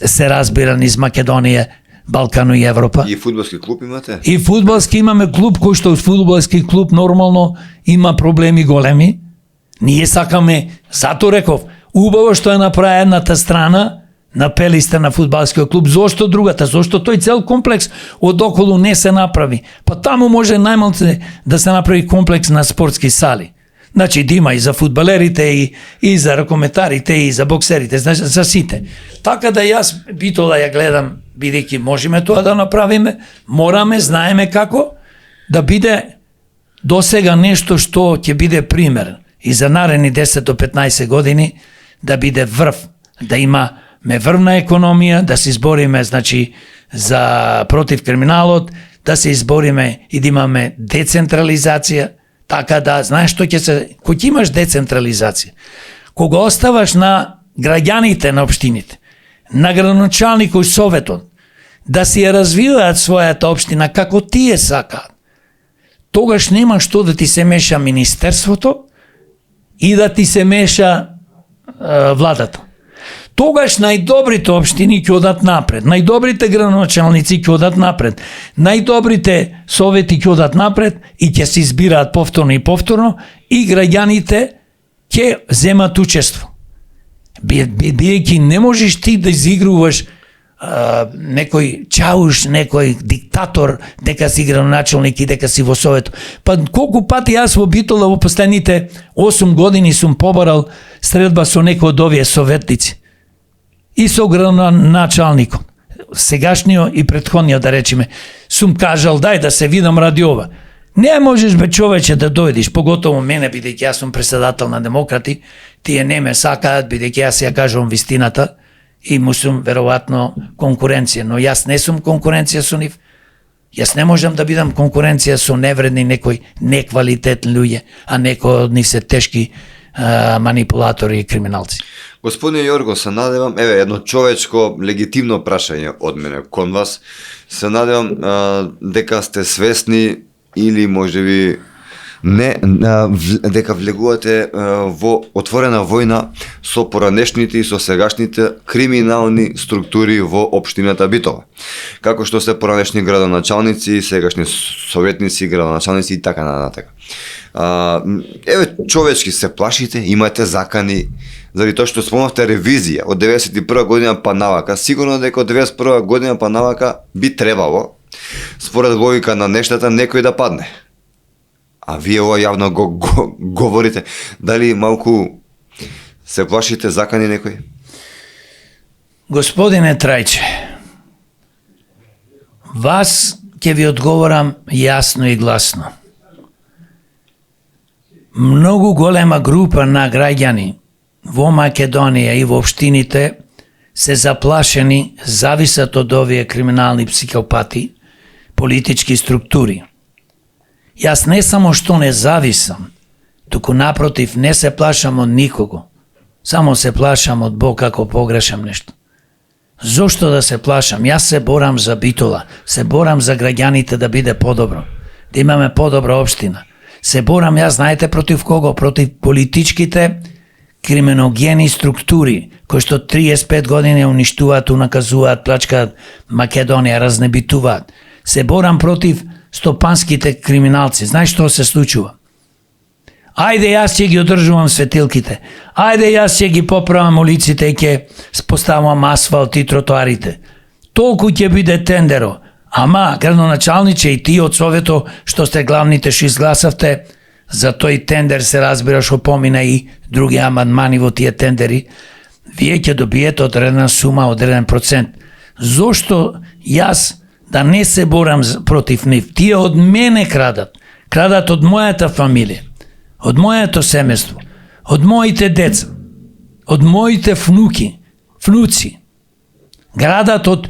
[SPEAKER 2] се разбира, низ Македонија, Балкано и Европа.
[SPEAKER 1] И фудбалски клуб имате?
[SPEAKER 2] И фудбалски имаме клуб, кој што фудбалски клуб нормално има проблеми големи. Ние сакаме, зато реков, убаво што е направената страна на Пелистер на фудбалскиот клуб, зошто другата? Зошто тој цел комплекс одоколу не се направи? Па таму може најмалце да се направи комплекс на спортски сали. Значи да има и за фудбалерите, и за ракометарите, и за боксерите, значи за сите. Така да јас Битола ја гледам, бидејќи можеме тоа да направиме, мораме, знаеме како, да биде досега нешто што ќе биде пример и за наредни 10 до 15 години, да биде врв, да има врвна економија, да се избориме, значи, за против криминалот, да се избориме и да имаме децентрализација, така да, знаеш што кој ќе имаш децентрализација, кога оставаш на граѓаните на општините, на градоначалникот советот, да си ја развиваат својата општина како тие сакаат, тогаш нема што да ти се меша министерството и да ти се меша владата. Тогаш најдобрите општини ќе одат напред, најдобрите градоначалници ќе одат напред, најдобрите совети ќе одат напред и ќе се избираат повторно и повторно и граѓаните ќе земат учество. Бидејќи не можеш ти да изигруваш некој чауш, некој диктатор, дека си градоначалник и дека си во совето. Па колку пати јас во Битола во последните 8 години сум побарал средба со некој од овие советници. И со градоначалникот, сегашниот и претходниот, да речеме, сум кажал, дај да се видам ради ова. Не можеш, бе, човече, да дојдеш, поготово мене, бидејќи јас сум председател на демократи, тие не ме сакаат, бидејќи јас ја кажувам вистината и му сум веројатно конкуренција, но јас не сум конкуренција со нив. Јас не можам да бидам конкуренција со невредни некои неквалитетни луѓе, а некои од нив се тешки манипулатори и криминалци.
[SPEAKER 1] Господине Јорго, се надевам, едно човечко легитимно прашање од мене кон вас. Се надевам дека сте свесни или можеби не дека влегувате во отворена војна со поранешните и со сегашните криминални структури во општината Битола. Како што се поранешни градоначалници, сегашни советници, градоначалници и така нататък. Човечки се плашите, имате закани, заради тоа што спомнавте ревизија од 91 година па навака. Сигурно дека од 91 година па навака би требало, според логика на нештата, некој да падне. А вие ова јавно го говорите. Дали малку се плашите закани некој?
[SPEAKER 2] Господине Трајче, вас ќе ви одговорам јасно и гласно. Многу голема група на граѓани во Македонија и во општините се заплашени, зависат од овие криминални психопати, политички структури. Јас не само што не зависам, туку напротив не се плашам од никого. Само се плашам од Бог ако погрешам нешто. Зошто да се плашам? Јас се борам за Битола, се борам за граѓаните да биде подобро, да имаме подобра општина. Се борам, јас знаете против кого? Против политичките криминогени структури, кои што 35 години уништуваат, унаказуваат, плачкаат Македонија, разнебитуваат. Се борам против стопанските криминалци. Знаеш што се случува? Ајде јас ќе ги одржувам светилките. Ајде јас ќе ги поправам улиците и ќе поставам асфалт и тротоарите. Толку ќе биде тендеро. Ама, градоначалниче и ти од Совето, што сте главните што изгласавте, за тој тендер се разбира што помина и други амандмани во тие тендери, вие ќе добиете одредена сума, одреден процент. Зошто јас да не се борам против нив? Тие од мене крадат. Крадат од мојата фамилија, од мојато семејство, од моите деца, од моите внуци. Градат од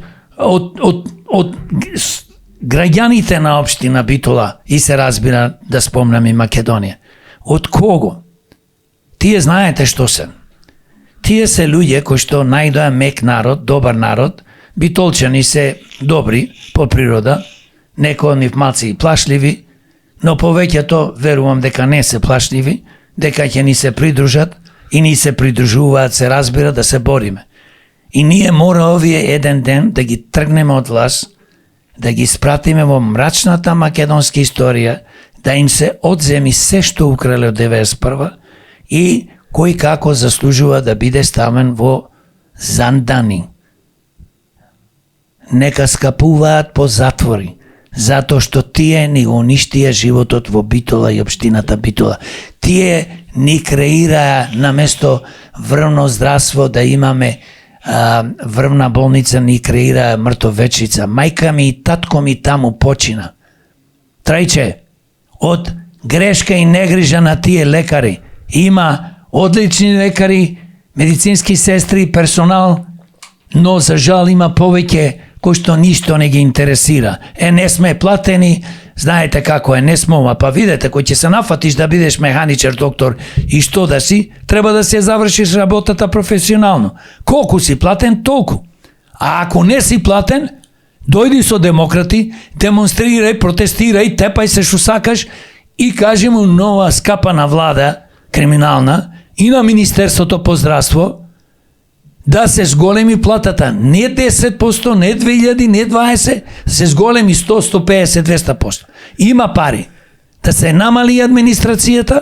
[SPEAKER 2] граѓаните на општина Битола и се разбира да спомнам и Македонија. Од кого? Тие знаете што се. Тие се луѓе кои што најдоа мек народ, добар народ, битолчани се добри по природа, некои од нив малци и плашливи, но повеќето верувам дека не се плашливи, дека ќе ни се придружат и ни се придружуваат, се разбира, да се бориме. И ние мора овие еден ден да ги тргнеме од власт, да ги спратиме во мрачната македонска историја, да им се одземи се што украле од 91 и кој како заслужува да биде ставен во зандани. Нека скапуваат по затвори, затоа што тие ни го уништија животот во Битола и општината Битола. Тие ни креираа наместо врвно здравство да имаме врвна болница, ни креира мртовечица. Мајка ми и татко ми таму почина. Трајче, од грешка и негрижа на тие лекари. Има одлични лекари, медицински сестри и персонал, но за жал има повеќе кои што ништо не ги интересира. Не сме платени, знаете како не сме, па видете, кој ќе се нафатиш да бидеш механичар, доктор и што да си, треба да се завршиш работата професионално. Колку си платен, толку. А ако не си платен, дојди со демократи, демонстрирај, протестирај, тепај се што сакаш и кажи му нова скапана влада, криминална, и на Министерството по здравство, да се зголеми платата, не 10%, не 2000, не 20%, се зголеми 100, 150, 200%. Има пари. Да се намали администрацијата,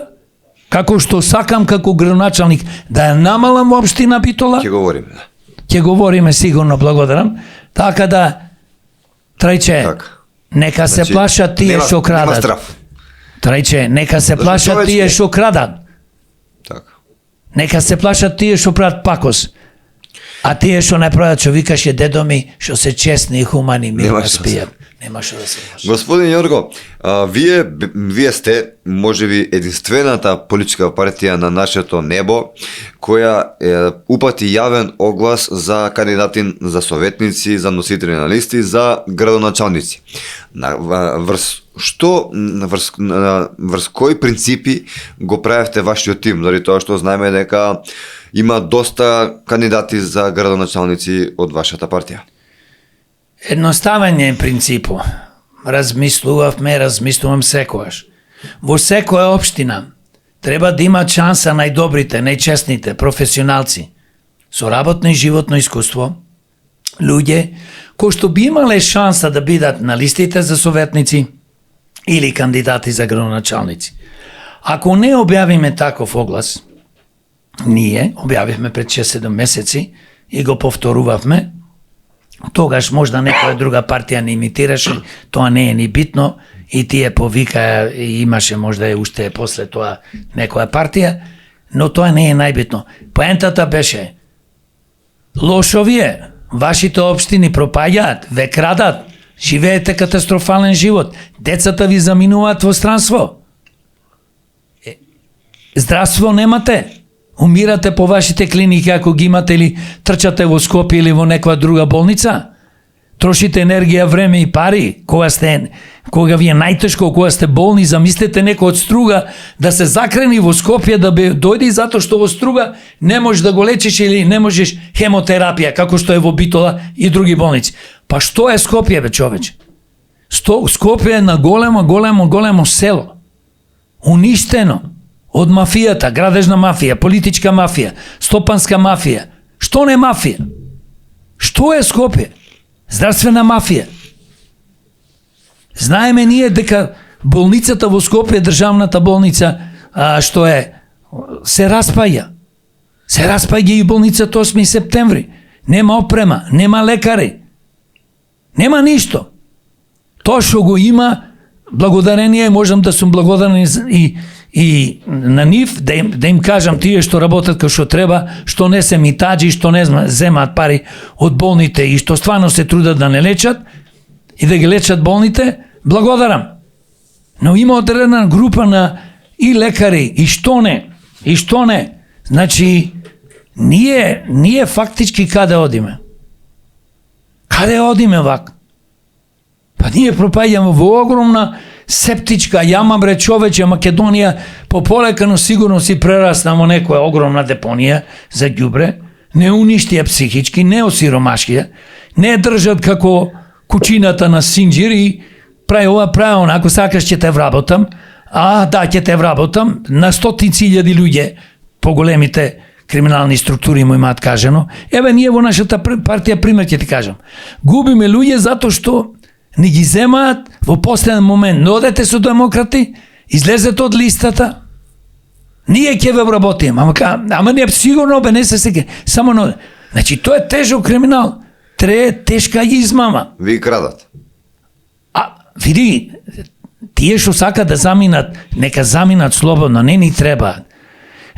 [SPEAKER 2] како што сакам како градоначалник, да ја намалам во општина Битола.
[SPEAKER 1] Ќе говориме, да.
[SPEAKER 2] Ќе говориме сигурно, благодарам. Така да, Трајче, нека се плашат тие што крадат. Трајче, нека се плашат тие што крадат. Нека се плашат тие што прават пакос. А тие што не прават, што викаше дедо ми, што се честни и хумани, мирно спијат. Нема што да се плашат.
[SPEAKER 1] Господин Јорго, вие сте можеби единствената политичка партија на нашето небо која упати јавен оглас за кандидати за советници, за носители на листи, за градоначалници. Врз кои принципи го правевте вашиот тим, заради тоа што знаеме дека има доста кандидати за градоначалници од вашата партија?
[SPEAKER 2] Едноставен е принципо. Размислувам секојаш. Во секоја општина треба да има шанса најдобрите, најчестните, професионалци, со работно и животно искуство, луѓе кои што би имале шанса да бидат на листите за советници или кандидати за градоначалници. Ако не објавиме таков оглас, ние објавивме пред 6-7 месеци и го повторувавме, тогаш можда некоја друга партија не имитираше, тоа не е ни битно и тие повикаа и имаше можда и уште после тоа некоја партија, но тоа не е најбитно. Поентата беше, лошо вие, вашите општини пропаѓаат, ве крадат, живеете катастрофален живот, децата ви заминуваат во странство. Здравство немате, умирате по вашите клиники ако ги имате или трчате во Скопје или во некоја друга болница. Трошите енергија, време и пари, кога ви е најтешко, кога сте болни, замислете некој од Струга да се закрени во Скопје да дојде затоа што во Струга не можеш да го лечиш или не можеш хемотерапија, како што е во Битола и други болници. Па што е Скопје, бе, човече? Скопје е на големо село. Уништено од мафијата, градежна мафија, политичка мафија, стопанска мафија. Што не мафија? Што е Скопје? Здравствена мафија. Знаеме ние дека болницата во Скопје, државната болница, што е, се распаѓа. Се распаѓа и болницата 8 септември. Нема опрема, нема лекари. Нема ништо. Тоа што го има, благодарение, можам да сум благодарен и на нив, да им кажам тие што работат како што треба, што не се митаџи, што не земаат пари од болните и што стварно се трудат да не лечат и да ги лечат болните, благодарам. Но има одредена група на и лекари, и што не. Значи, ние фактички каде одиме? Каде одиме вак? Па ние пропаѓаме во огромна септичка јама, бре човече, Македонија пополека, но сигурно си прерасна во некоја огромна депонија за ѓубре, не уништија психички, не осиромашија, не држат како кучината на Синџир и прави ова, прави она, ако сакаш ќе те вработам, ќе те вработам, на стотици илјади луѓе по големите криминални структури му имаат кажано. Еве, ние во нашата партија, пример ќе ти кажам. Губиме луѓе затоа што не ги земаат во последен момент. Не одете со демократи, излезете од листата, ние ќе ве вработиме. Ама не, сигурно не се сега. Само но... Значи, тоа е тежок криминал. Тешка измама.
[SPEAKER 1] Ви крадат.
[SPEAKER 2] Види, тие што сака да заминат, нека заминат слободно, не ни треба.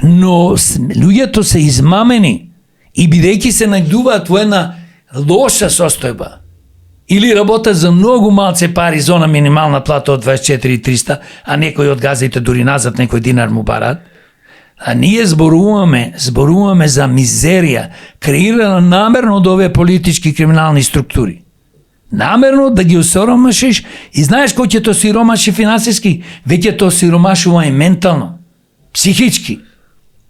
[SPEAKER 2] Но луѓето се измамени и бидејќи се најдуваат во една лоша состојба или работат за многу малце пари за она минимална плата од 24.300, а некои од газите дури назад некој динар му барат, а ние зборуваме за мизерија, креирана намерно од овие политички криминални структури. Намерно да ги осиромашиш и знаеш кој ќе то сиромаши финансиски, веќе то сиромашува и ментално, психички.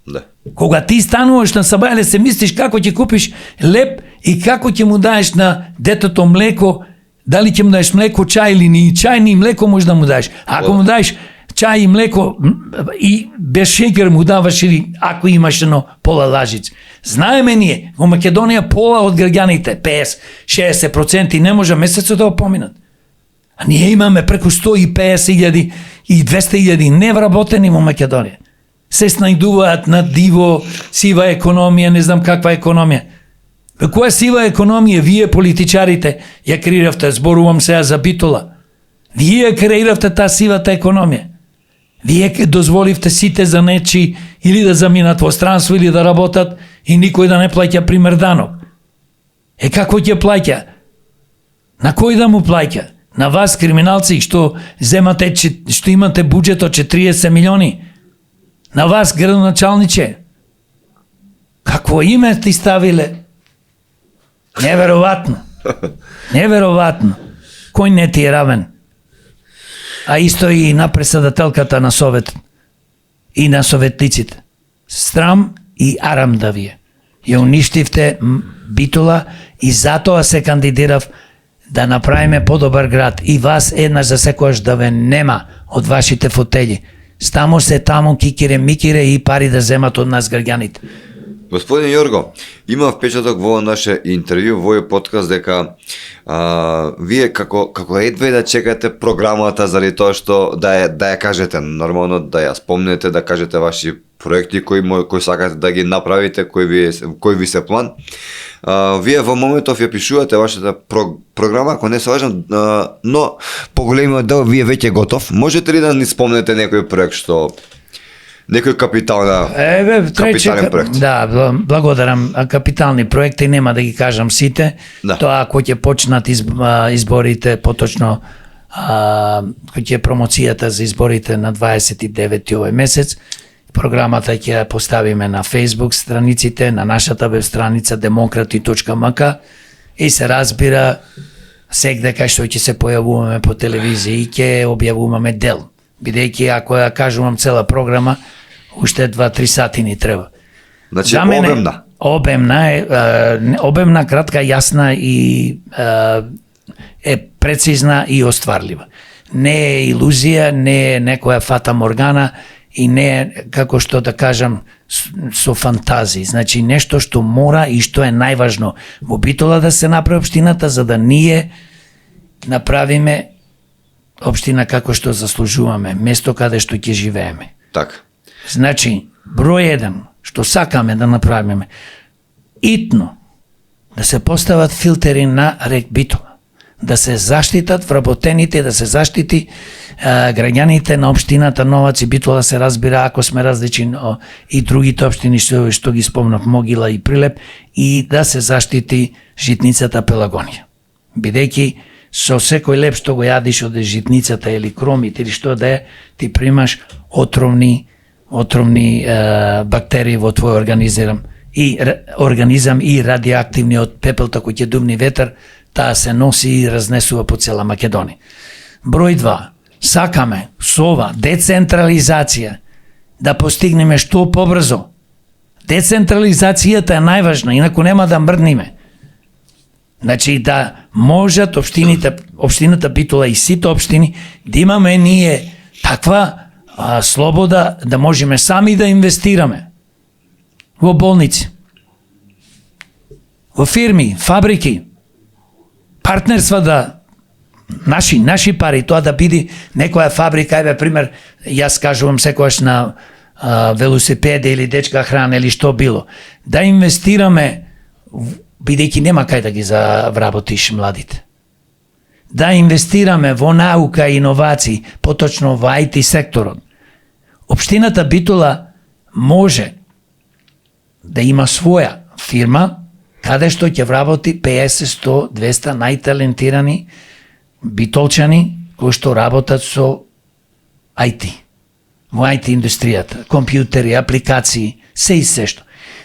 [SPEAKER 1] Да.
[SPEAKER 2] Кога ти стануваш на сабајле, се мислиш како ќе купиш леп и како ќе му даеш на детето млеко, дали ќе му даеш млеко, чај или ни чај, ни млеко може да му даеш. Ако му даеш чај и млеко и без шеќер му даваш или ако имаш едно пола лажиц. Знаеме ние, во Македонија пола од граѓаните, 50-60% не може месецот да поминат. А ние имаме преку 150.000 и 200.000 невработени во Македонија. Се снајдуваат на диво, сива економија, не знам каква економија. Која сива економија вие политичарите ја креиравте, зборувам сега за Битола. Вие креиравте таа сивата економија. Вие дозволивте сите за нечи или да заминат во странство или да работат и никој да не плаќа пример данок. Како ќе плаќа? На кој да му плаќа? На вас, криминалци, што земате, што имате буџет од 40 милиони? На вас, градоначалниче? Какво име ти ставиле? Неверојатно. Неверојатно. Кој не ти е равен? А исто и на председателката на Совет и на советниците. Срам и арам да вие. Ја уништивте Битола и затоа се кандидирав да направиме подобар град и вас еднаш за секојаш да ве нема од вашите фотели. Стамо се таму кикире микире и пари да земат од нас граѓаните.
[SPEAKER 1] Господин Јорго, има впечаток во наше интервју, во овој подкаст дека вие како едва да чекате програмата заради тоа што да ја кажете, нормално да ја спомнете, да кажете ваши проекти кои сакате да ги направите, кој ви се план. Вие во моментов ја пишувате вашата програма, ако не се лажам, но поголемиот дел вие веќе готов. Можете ли да ни спомнете некој проект што некој капитален проект?
[SPEAKER 2] Да, благодарам. Капитални проекти нема да ги кажам сите. Да. Тоа ако ќе почнат изборите, поточно кој ќе промоцијата за изборите на 29 овој месец, програмата ќе ја поставиме на Facebook страниците, на нашата веб страница demokrati.mk и се разбира сегде кај што ќе се појавуваме по телевизија и ќе објавуваме дел. Бидејќи ако ја кажувам цела програма, уште 2-3 сати ни треба.
[SPEAKER 1] Значи обемна.
[SPEAKER 2] Обемна, кратка, јасна и е прецизна и остварлива. Не е илузија, не е некоја фата моргана и не е, како што да кажам, со фантазии. Значи нешто што мора и што е најважно во Битола да се направи општината, за да ние направиме општина како што заслужуваме, место каде што ќе живееме.
[SPEAKER 1] Така.
[SPEAKER 2] Значи, број 1, што сакаме да направиме, итно да се постават филтери на рек Битола, да се заштитат вработените, да се заштити граѓаните на општината Новац и Битола, се разбира, ако сме различни и другите општини што ги спомнав, Могила и Прилеп, и да се заштити житницата Пелагонија. Бидејќи со секој леп што го јадиш од житницата или кромите или што да е, ти примаш отровни бактерии во твој организам и радиоактивни од пепелта кој ќе дувни ветер, таа се носи и разнесува по цела Македонија. Број 2. Сакаме со ова децентрализација да постигнеме што побрзо. Децентрализацијата е најважна, инаку нема да мрдниме. Значи да можат општината Битола и сите општини да имаме ние таква слобода да можеме сами да инвестираме во болници, во фирми, фабрики, партнерства, да наши пари, тоа да биде некоја фабрика, еве пример, јас кажувам секогаш на велосипеди или дечка храна или што било, да инвестираме, бидејќи нема кај да ги завработиш младите. Да инвестираме во наука и иновации, поточно во IT секторот. Општината Битола може да има своја фирма каде што ќе вработи 50, 100, 200 најталентирани битолчани кои што работат со IT. Во IT индустријата, компјутери, апликации, се и се што.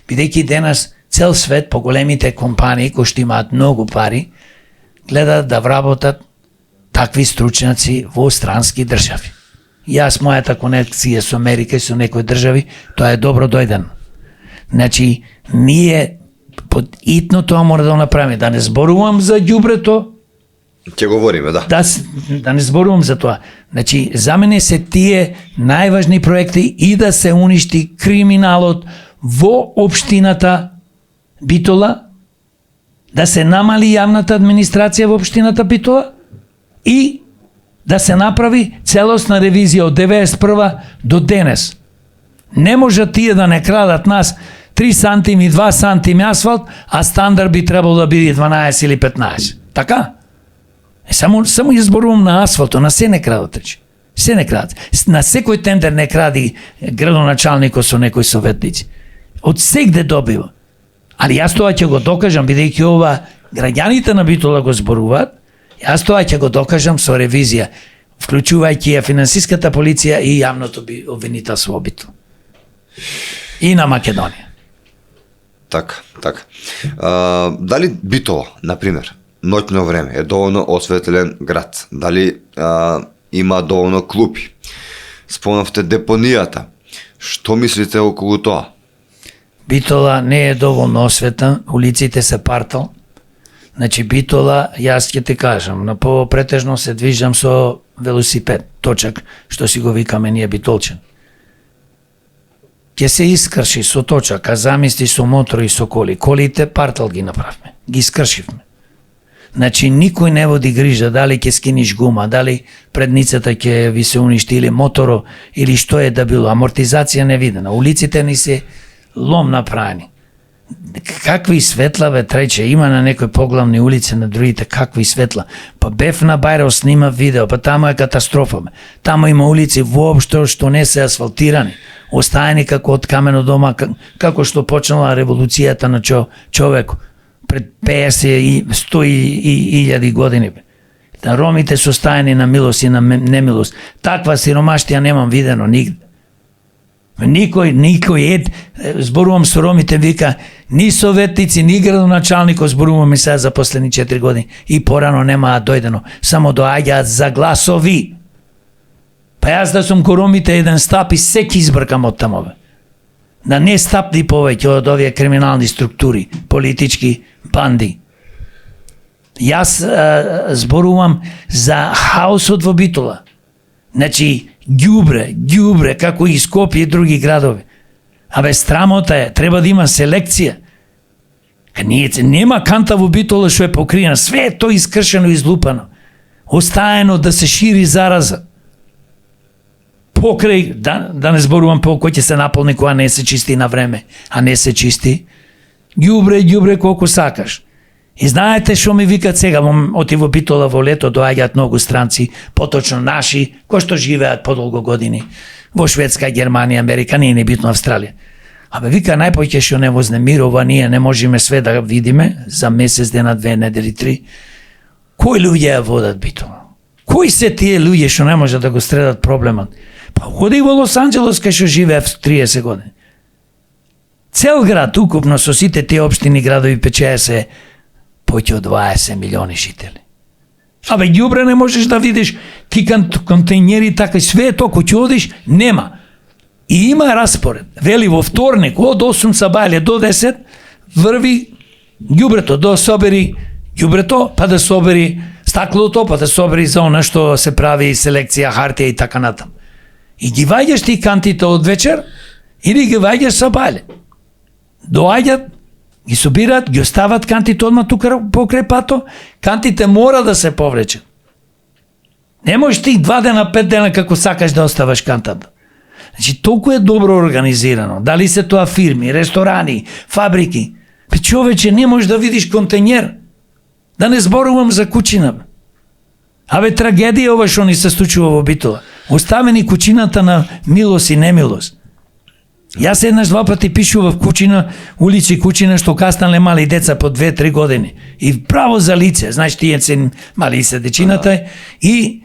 [SPEAKER 2] Бидејќи денес цел свет, поголемите компании кои што имаат многу пари, гледаат да вработат такви стручњаци во странски држави. Јас мојата конекција со Америка и со некои држави, тоа е добро дојден. Значи, ние под итно тоа мора да направиме, да не зборувам за ѓубрето,
[SPEAKER 1] Ќе говориме, да.
[SPEAKER 2] Да не зборувам за тоа. Значи, за мене се тие најважни проекти и да се уништи криминалот во општината Битола, да се намали јавната администрација во општината Битола и да се направи целосна ревизија од 91 до денес. Не може тие да не крадат нас 3 сантими, 2 сантими асфалт, а стандард би требало да биде 12 или 15. Така? Само ја зборувам на асфалтот, на се не крадат речи. Се не крадат. На секој тендер не кради градоначалникот со некои советници. Од сегде добива. Али јас тоа ќе го докажам, бидејќи ова граѓаните на Битола го зборуваат, јас тоа ќе го докажам со ревизија, вклучувајќи ја финансиската полиција и јавното обвинителство во Битола. И на Македонија.
[SPEAKER 1] Така. Дали Битола, например, ноќно време е доволно осветлен град? Дали има доволно клупи? Спомнавте депонијата. Што мислите околу тоа?
[SPEAKER 2] Битола не е доволно осветен, улиците се партал. Значи Битола, јас ќе ти кажам, на претежно се движам со велосипед, точак, што си го викаме ние битолчен. Ќе се искрши со точак, а замисли со мотори и со коли. Колите партал ги направме, ги искршивме. Значи никој не води грижа дали ќе скиниш гума, дали предницата ќе ви се уништи или моторо или што е да било, амортизација не видена. Улиците ни се лом направени. Какви светла бе трече, има на некои поглавни улици, на другите какви светла. Па бев на Бајрао, снима видео, па таму е катастрофа. Таму има улици воопшто што не се асфалтирани, остаени како од камено дома, како што почнала револуцијата на човек пред 50 и 100 и 1000 години. Да ромите се оставени на милост и на немилост. Таква сиромаштија немам видено нигде. Никој зборувам со ромите, вика, ни советници, ни градоначалникот, зборуваме сега за последни 4 години и порано немаат дојдено, само доаѓаат за гласови. Па јас да сум ко ромите еден стап и секи избркам од тамове. Да не стапни повеќе од овие криминални структури, политички банди. Јас зборувам за хаосот во Битола. Значи, ѓубре, како и Скопје и други градови. Абе, страмота е, треба да има селекција. Нема канта во Битола што е покриена, све е тоа искршено и излупано. Остаено да се шири зараза. покрај, да не зборувам по кој ќе се наполни кога не се чисти на време, а не се чисти, ѓубре колку сакаш. И знаете што ми викат сега, оти во Битола во лето доаѓаат многу странци, поточно наши, кои што живеат подолго години, во Шведска, Германија, Америка, не битно Австралија. Абе вика најпоќе што не вознемирува, ние не можеме све да видиме за месец дена, 2 недели, 3. Кои луѓе ја водат Битола? Кои се тие луѓе што не може да го средат проблемот? Па ходи во Лос Анџелес кај што живеев 30 години. Цел град укупно со сите тие општини, градови печеја се поќе од 20 милиони жители. Абе ѓубре не можеш да видиш, ти контейнери така све е току ќе одиш, нема. И има распоред. Вели во вторник од 8 сабајле до 10 врви ѓубрето, да собери ѓубрето, па да собери стаклото, па да собери за она што се прави селекција, хартија и така натам. И ги ваѓаш ти кантите од вечер или ги ваѓаш сабајле. Доаѓат, ги собираат, ги остават кантите одма тука покрај пато, кантите мора да се повлечат. Не можеш ти 2 дена, 5 дена како сакаш да оставаш кантата. Значи, толку е добро организирано. Дали се тоа фирми, ресторани, фабрики. Бе, човече, не можеш да видиш контейнер. Да не зборувам за кучина. Абе, трагедија ова што ни се случува во Битола. Оставени кучината на милост и немилост. Јас еднаш 2 пати пишував кучина, улици кучина што кастанле мали деца по 2-3 години. И право за лице, знаеш, тие се мали се дечината и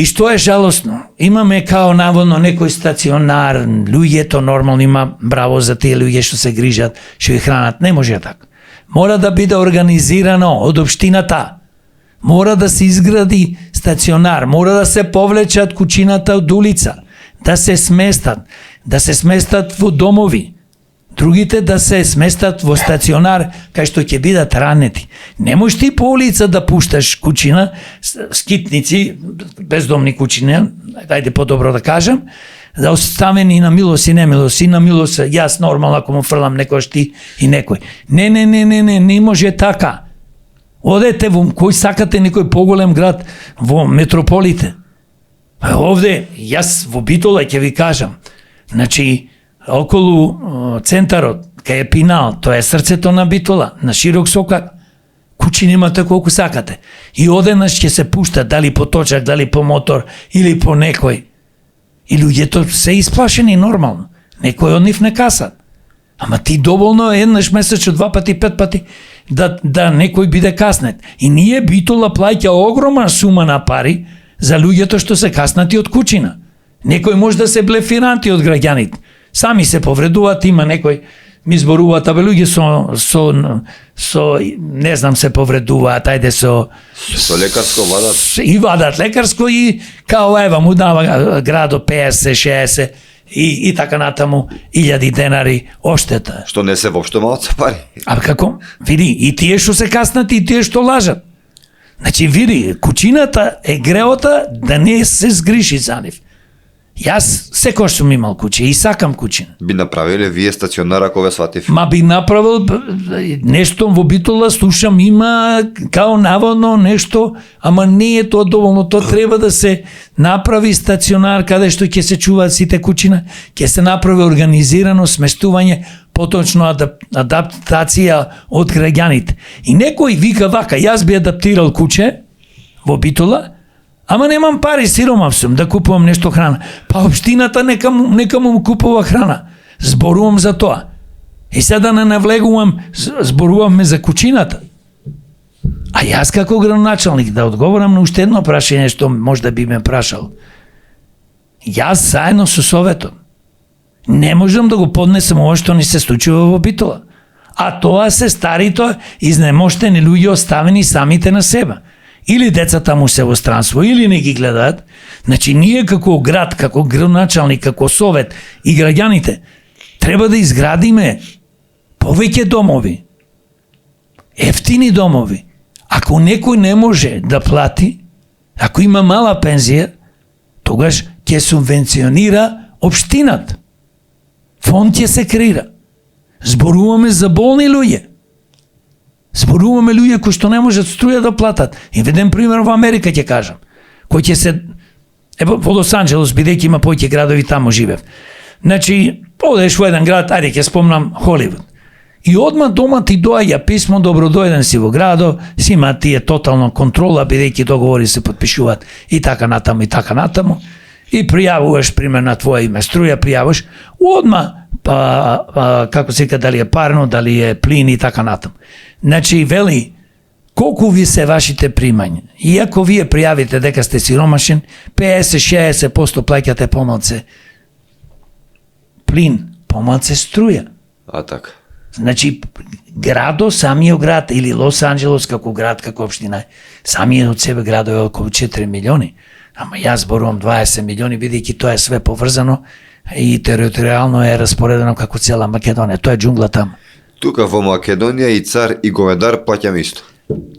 [SPEAKER 2] што е жалосно, имаме као наводно некој стационар, луѓето нормално има браво за тие луѓе што се грижат, што ги хранат, не може така. Мора да биде организирано од општината. Мора да се изгради стационар, мора да се повлечат кучината од улица, да се сместат во домови, другите да се сместат во стационар кај што ќе бидат ранети. Не можеш ти по улица да пушташ кучина, скитници, бездомни кучини, ајде подобро да кажам, да оставени на милост и немилост, и на милост, јас нормално ако му фрлам некој ти и некој. Не може така. Одете во кој сакате некој поголем град во метрополите. Овде, јас во Битола ќе ви кажам, значи, околу центарот, кај е Пинал, тоа е срцето на Битола, на широк сокак, кучи немате колку сакате. И одеднаш ќе се пушта, дали по точак, дали по мотор, или по некој. И луѓето се исплашени нормално. Некој од нив не касат. Ама ти доволно еднаш месечно, 2 пати, 5 пати, да некој биде каснет. И ние Битола плаќа огромна сума на пари за луѓето што се каснати од кучина. Некој може да се блефиранти од граѓаните. Сами се повредуваат, има некој ми зборуваат, абе луѓе со не знам се повредуваат, ајде со
[SPEAKER 1] лекарско вадат.
[SPEAKER 2] И вадат лекарско и као ева му дава градо 50-60 и така натаму 1000 денари оштета.
[SPEAKER 1] Што не се воопшто малце пари.
[SPEAKER 2] А како? Види, и тие што се каснати, и тие што лажат. Значи, види, кучината е греота да не се сгриши за нив. Јас секој сум имал куче и сакам кучина.
[SPEAKER 1] Би направиле вие стационар ако ве сватив?
[SPEAKER 2] Ма би направил нешто во Битола, слушам, има као наводно нешто, ама не е тоа доволно. Тоа треба да се направи стационар каде што ќе се чуваат сите кучина, ќе се направи организирано сместување, поточно адаптација од граѓаните. И некој вика вака, јас би адаптирал куче во Битола, ама немам пари, сиромав сум да купувам нешто храна. Па општината нека му купува храна. Зборувам за тоа. И сега да не навлегувам, зборуваме за кучината. А јас како градоначалник да одговорам на уште едно прашање што можда би ме прашал. Јас заедно со Советот не можам да го поднесам ова што ни се случува во Битола. А тоа се старите изнемоштени луѓе оставени самите на себе. Или децата му се во странство, или не ги гледаат. Значи, ние како град, како градоначалник, како Совет и граѓаните, треба да изградиме повеќе домови, ефтини домови. Ако некој не може да плати, ако има мала пензија, тогаш ќе субвенционира општината. Фонд ќе се креира. Зборуваме за болни луѓе. Зборуваме луѓе кои што не можат струја да платат. И веден пример во Америка ќе кажам. Кој ќе се во Лос Анџелес, бидејќи има повеќе градови, таму живеев. Значи, одеш во еден град, ајде ќе спомнам Холивуд. И одма дома ти доаѓа писмо, добродојден си во градо, си има тие тотална контрола, бидејќи договори се потпишуваат и така натаму, и така натаму. И пријавуваш, пример, на твое име струја, пријавуваш, одма, како се вика, дали е парно, дали е плин и така натаму. Значи, вели, колку ви се вашите примања? Иако вие пријавите дека сте сиромашен, 50-60% плаќате помалце плин, помалце струја.
[SPEAKER 1] Така.
[SPEAKER 2] Значи, градо, самиот град, или Лос Анџелес како град, како општина, самиот од себе градо е околу 4 милиони. Ама јас зборувам 20 милиони, бидејќи тоа е све поврзано и територијално е распоредено како цела Македонија. Тоа е џунгла таму.
[SPEAKER 1] Тука во Македонија и цар и говедар плаќам исто.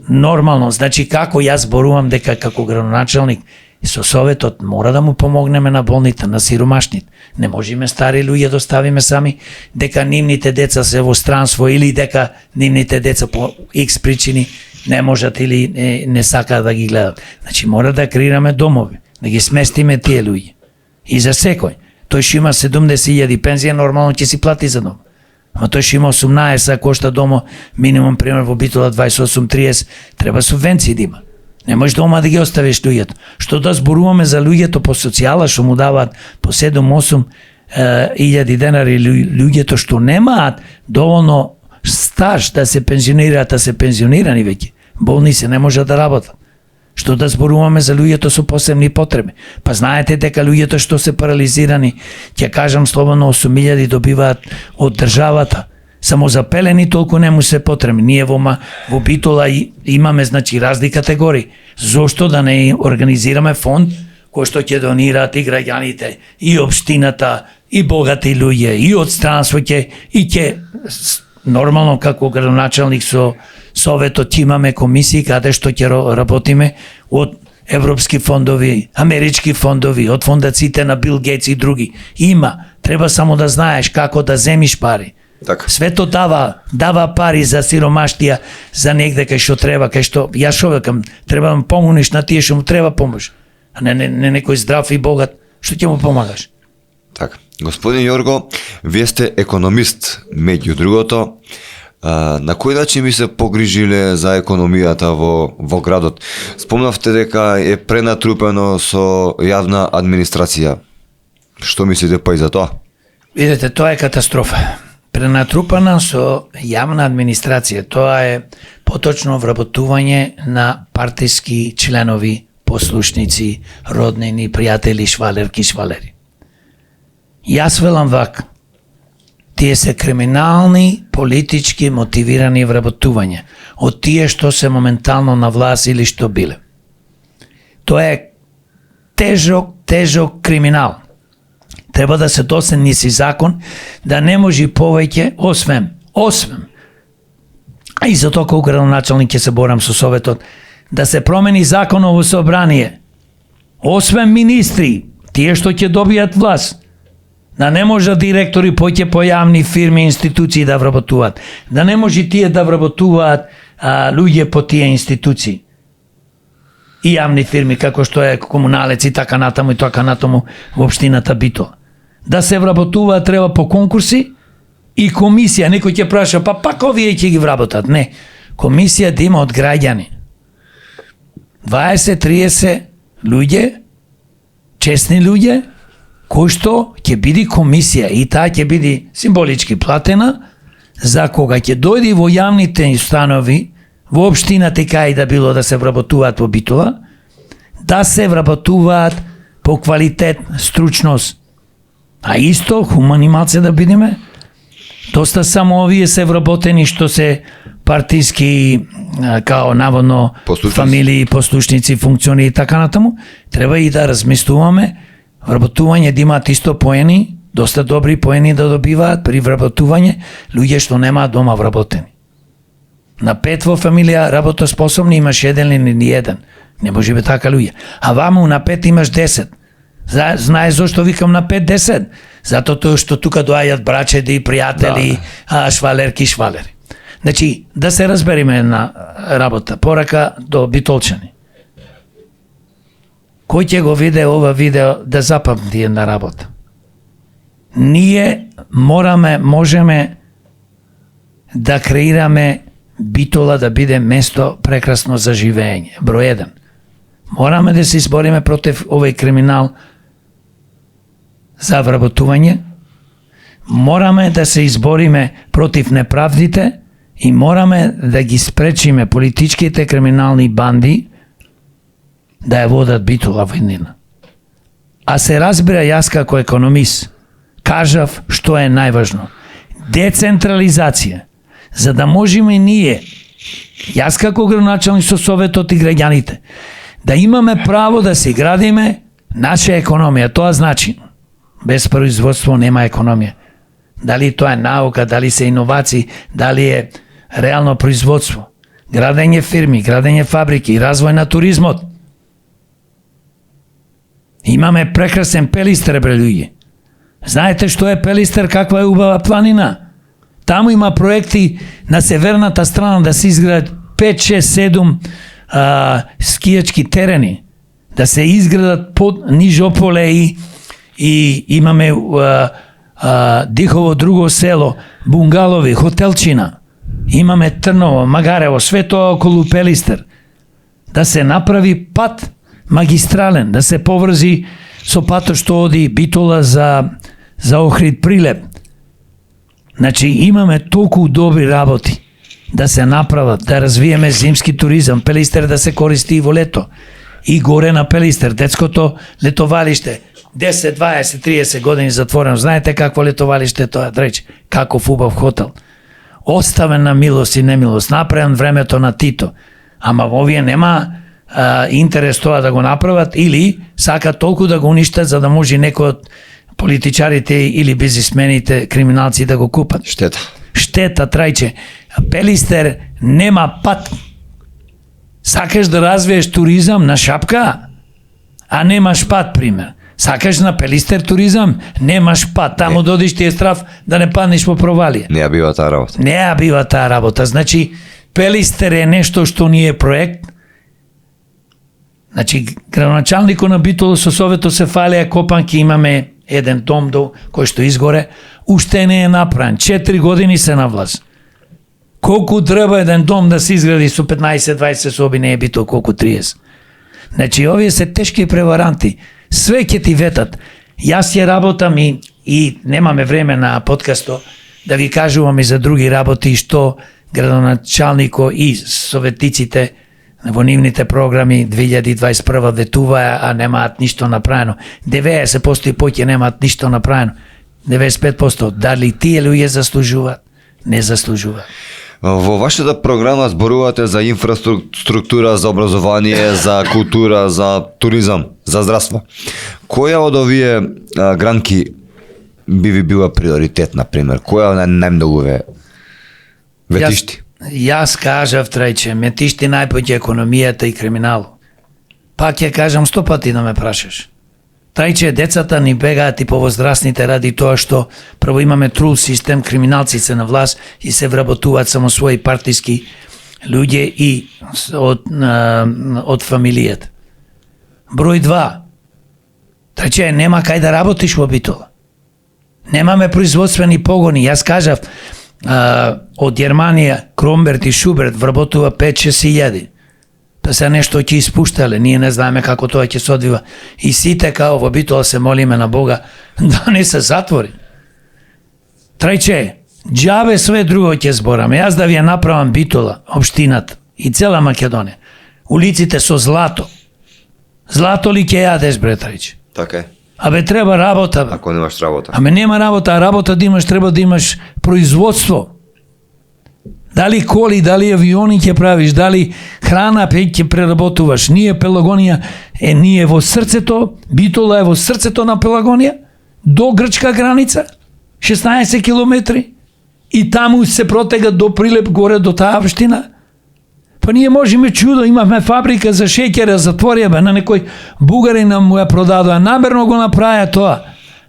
[SPEAKER 2] Нормално, значи како јас зборувам дека како градоначалник со советот мора да му помогнеме на болните, на сиромашните. Не можеме стари луѓе да оставиме сами, дека нивните деца се во странство или дека нивните деца по X причини не можат или не сакаат да ги гледат. Значи мора да креираме домови, да ги сместиме тие луѓе. И за секој. Тој што има 70.000 пензија, нормално ќе си плати за дом. Ама тој што има 18, кошта домо минимум, пример, во Битола 28-30, треба субвенции да има. Не можеш дома да ги оставиш луѓето. Што да зборуваме за луѓето по социјала, што му даваат по 7-8 илјади денари, луѓето што немаат доволно стаж да се пензионираат, да се пензионирани веќе. Болни се, не можат да работат. Што да зборуваме за луѓето со посебни потреби. Па знаете дека луѓето што се парализирани, ќе кажам слободно 8.000 добиваат од државата. Само за пелени толку не му се потребни. Ние во Битола имаме, значи, разни категории. Зошто да не организираме фонд кој што ќе донираат и граѓаните, и општината, и богати луѓе, и од странство ќе нормално како градоначалник со советот имаме комисии каде што ќе работиме од европски фондови, амерички фондови, од фондациите на Бил Гейтс и други. Има, треба само да знаеш како да земиш пари.
[SPEAKER 1] Така.
[SPEAKER 2] Свето дава пари за сиромаштија, за негде кај што треба, кај што јас што викам, треба да му помогнеш на тие што му треба помош. А не некој здрав и богат, што ќе му помагаш?
[SPEAKER 1] Така. Господин Јорго, вие сте економист, меѓу другото. На кој начин ви се погрижиле за економијата во градот? Спомнавте дека е пренатрупено со јавна администрација. Што мислите па и за тоа?
[SPEAKER 2] Видете, тоа е катастрофа. Пренатрупана со јавна администрација. Тоа е поточно вработување на партиски членови, послушници, роднини, пријатели, швалерки, швалери. Јас велам вака. Тие се криминални, политички мотивирани вработувања од тие што се моментално на власт или што биле. Тоа е тежок криминал. Треба да се донеси закон да не може повеќе, освен, а и за тоа колку градоначалник ќе се борам со советот, да се промени законово собрание, освен министри, тие што ќе добијат власт, да не може директори поќе по јавни фирми, институции да вработуваат, да не може тие да вработуваат луѓе по тие институции и јавни фирми, како што е комуналец и така натаму во општината Битола. Да се вработуваат треба по конкурси и комисија. Некој ќе праша, па пак овие ќе ги вработат. Не. Комисија да има од граѓани. 20-30 луѓе, честни луѓе, кој што ќе биде комисија и таа ќе биде символички платена за кога ќе дојде во јавните установи, во општината кај да било да се вработуваат во Битола, да се вработуваат по квалитет, стручност. А исто, хумани малце да бидеме, доста само овие се вработени што се партиски, као наводно фамилии, послушници, функциони и така натаму, треба и да размислуваме вработување да имаат исто поени, доста добри поени да добиваат при вработување луѓе што немаат дома вработени. На 5 во фамилија работоспособни имаш еден или ни еден. Не може би така луѓе. А ваму на 5 имаш 10. Знаеш зошто викам на 5-10? Затоа што тука доаѓаат брачеди, пријатели, швалерки, швалери. Значи, да се разбериме на работа. Порака до битолчани. Кој ќе го виде ова видео да запамти една работа. Ние можеме да креираме Битола да биде место прекрасно за живење. Број 1. Мораме да се избориме против овој криминал за вработување. Мораме да се избориме против неправдите и мораме да ги спречиме политичките криминални банди да ја водат Битола во иднина. А се разбира, јас како економист кажав што е најважно. Децентрализација. За да можеме ние, јас како градоначалник со советот и граѓаните, да имаме право да се градиме наша економија. Тоа значи, без производство нема економија. Дали тоа е наука, дали се иновации, дали е реално производство. Градење фирми, градење фабрики, развој на туризмот. Имаме прекрасен Пелистер, бре луѓе. Знаете што е Пелистер, каква е убава планина? Таму има проекти на северната страна да се изградат 5, 6, 7 скијачки терени, да се изградат под Нижополе и имаме Дихово друго село, бунгалови, хотелчина. Имаме Трново, Магарево, све тоа околу Пелистер. Да се направи пат магистрален, да се поврзи со патот што оди Битола за Охрид Прилеп. Значи имаме толку добри работи да се направат, да развиеме зимски туризам, Пелистер да се користи и во лето. И горе на Пелистер, детското летовалиште, 10, 20, 30 години затворено. Знаете какво летовалиште тоа, рече, каков убав хотел. Оставен на милост и немилост, направен времето на Тито. Ама овие нема интерес тоа да го направат или сака толку да го уништат за да може некој од политичарите или бизнисмените, криминалци да го купат. Штета, трајче. Пелистер нема пат. Сакаш да развиеш туризам на Шапка, а немаш пат, пример. Сакаш на Пелистер туризам, немаш пат. Таму додиш ти е страф да не паднеш по провалие.
[SPEAKER 1] Не ја бива таа работа.
[SPEAKER 2] Не ја бива таа работа. Значи, Пелистер е нешто што ни е проект. Значи, градоначалникот на Битола со Советот се фалија копанки, имаме еден дом кој што изгоре, уште не е направен. 4 години се на власт. Колку треба еден дом да се изгради со 15-20 соби, не е Битол, колку 30. Значи, овие се тешки преваранти. Све ќе ти ветат. Јас ќе работам и немаме време на подкасто да ви кажувам и за други работи што градоначалнико и советниците во нивните програми 2021 ветуваа, а немаат ништо направено. 90% поќе немаат ништо направено. 95% дали тие луѓе заслужуваат? Не заслужуваат.
[SPEAKER 1] Во вашата програма зборувате за инфраструктура, за образование, за култура, за туризам, за здравство. Која од овие гранки би ви била приоритет, например? Која најмногу ве ветишти?
[SPEAKER 2] Јас кажав, трајче, ме тишти најпоќе економијата и криминалот. Пак ќе кажам 100 пати да ме прашаш. Трајче, децата ни бегаат и по возрастните ради тоа што прво имаме трул систем, криминалци се на власт и се вработуваат само своји партиски луѓе и од фамилијата. Број 2. Трајче, нема кај да работиш во Битола. Немаме производствени погони. Јас кажав, од Германија, Кромберт и Шуберт вработува 5-6 илјади. Па се нешто ќе испуштале, ние не знаеме како тоа ќе се одвива. И сите као во Битола се молиме на Бога да не се затвори. Трајче, џабе све друго ќе збораме. Јас да ви ја направам Битола, општината и цела Македонија. Улиците со злато. Злато ли ќе јадеш, бре, трајче?
[SPEAKER 1] Така е.
[SPEAKER 2] Абе, треба работа, бе.
[SPEAKER 1] Ако немаш работа.
[SPEAKER 2] Аме нема работа, а работа да имаш, треба да имаш производство. Дали коли, дали авиони ќе правиш, дали храна ќе преработуваш. Ние Пелагонија ние во срцето, Битола е во срцето на Пелагонија, до грчка граница, 16 километри, и таму се протега до Прилеп, горе до таа општина. Па ние можеме чудо, имавме фабрика за шеќера, затворија бе, на некој бугарин нам му ја продадоа, намерно го направија тоа,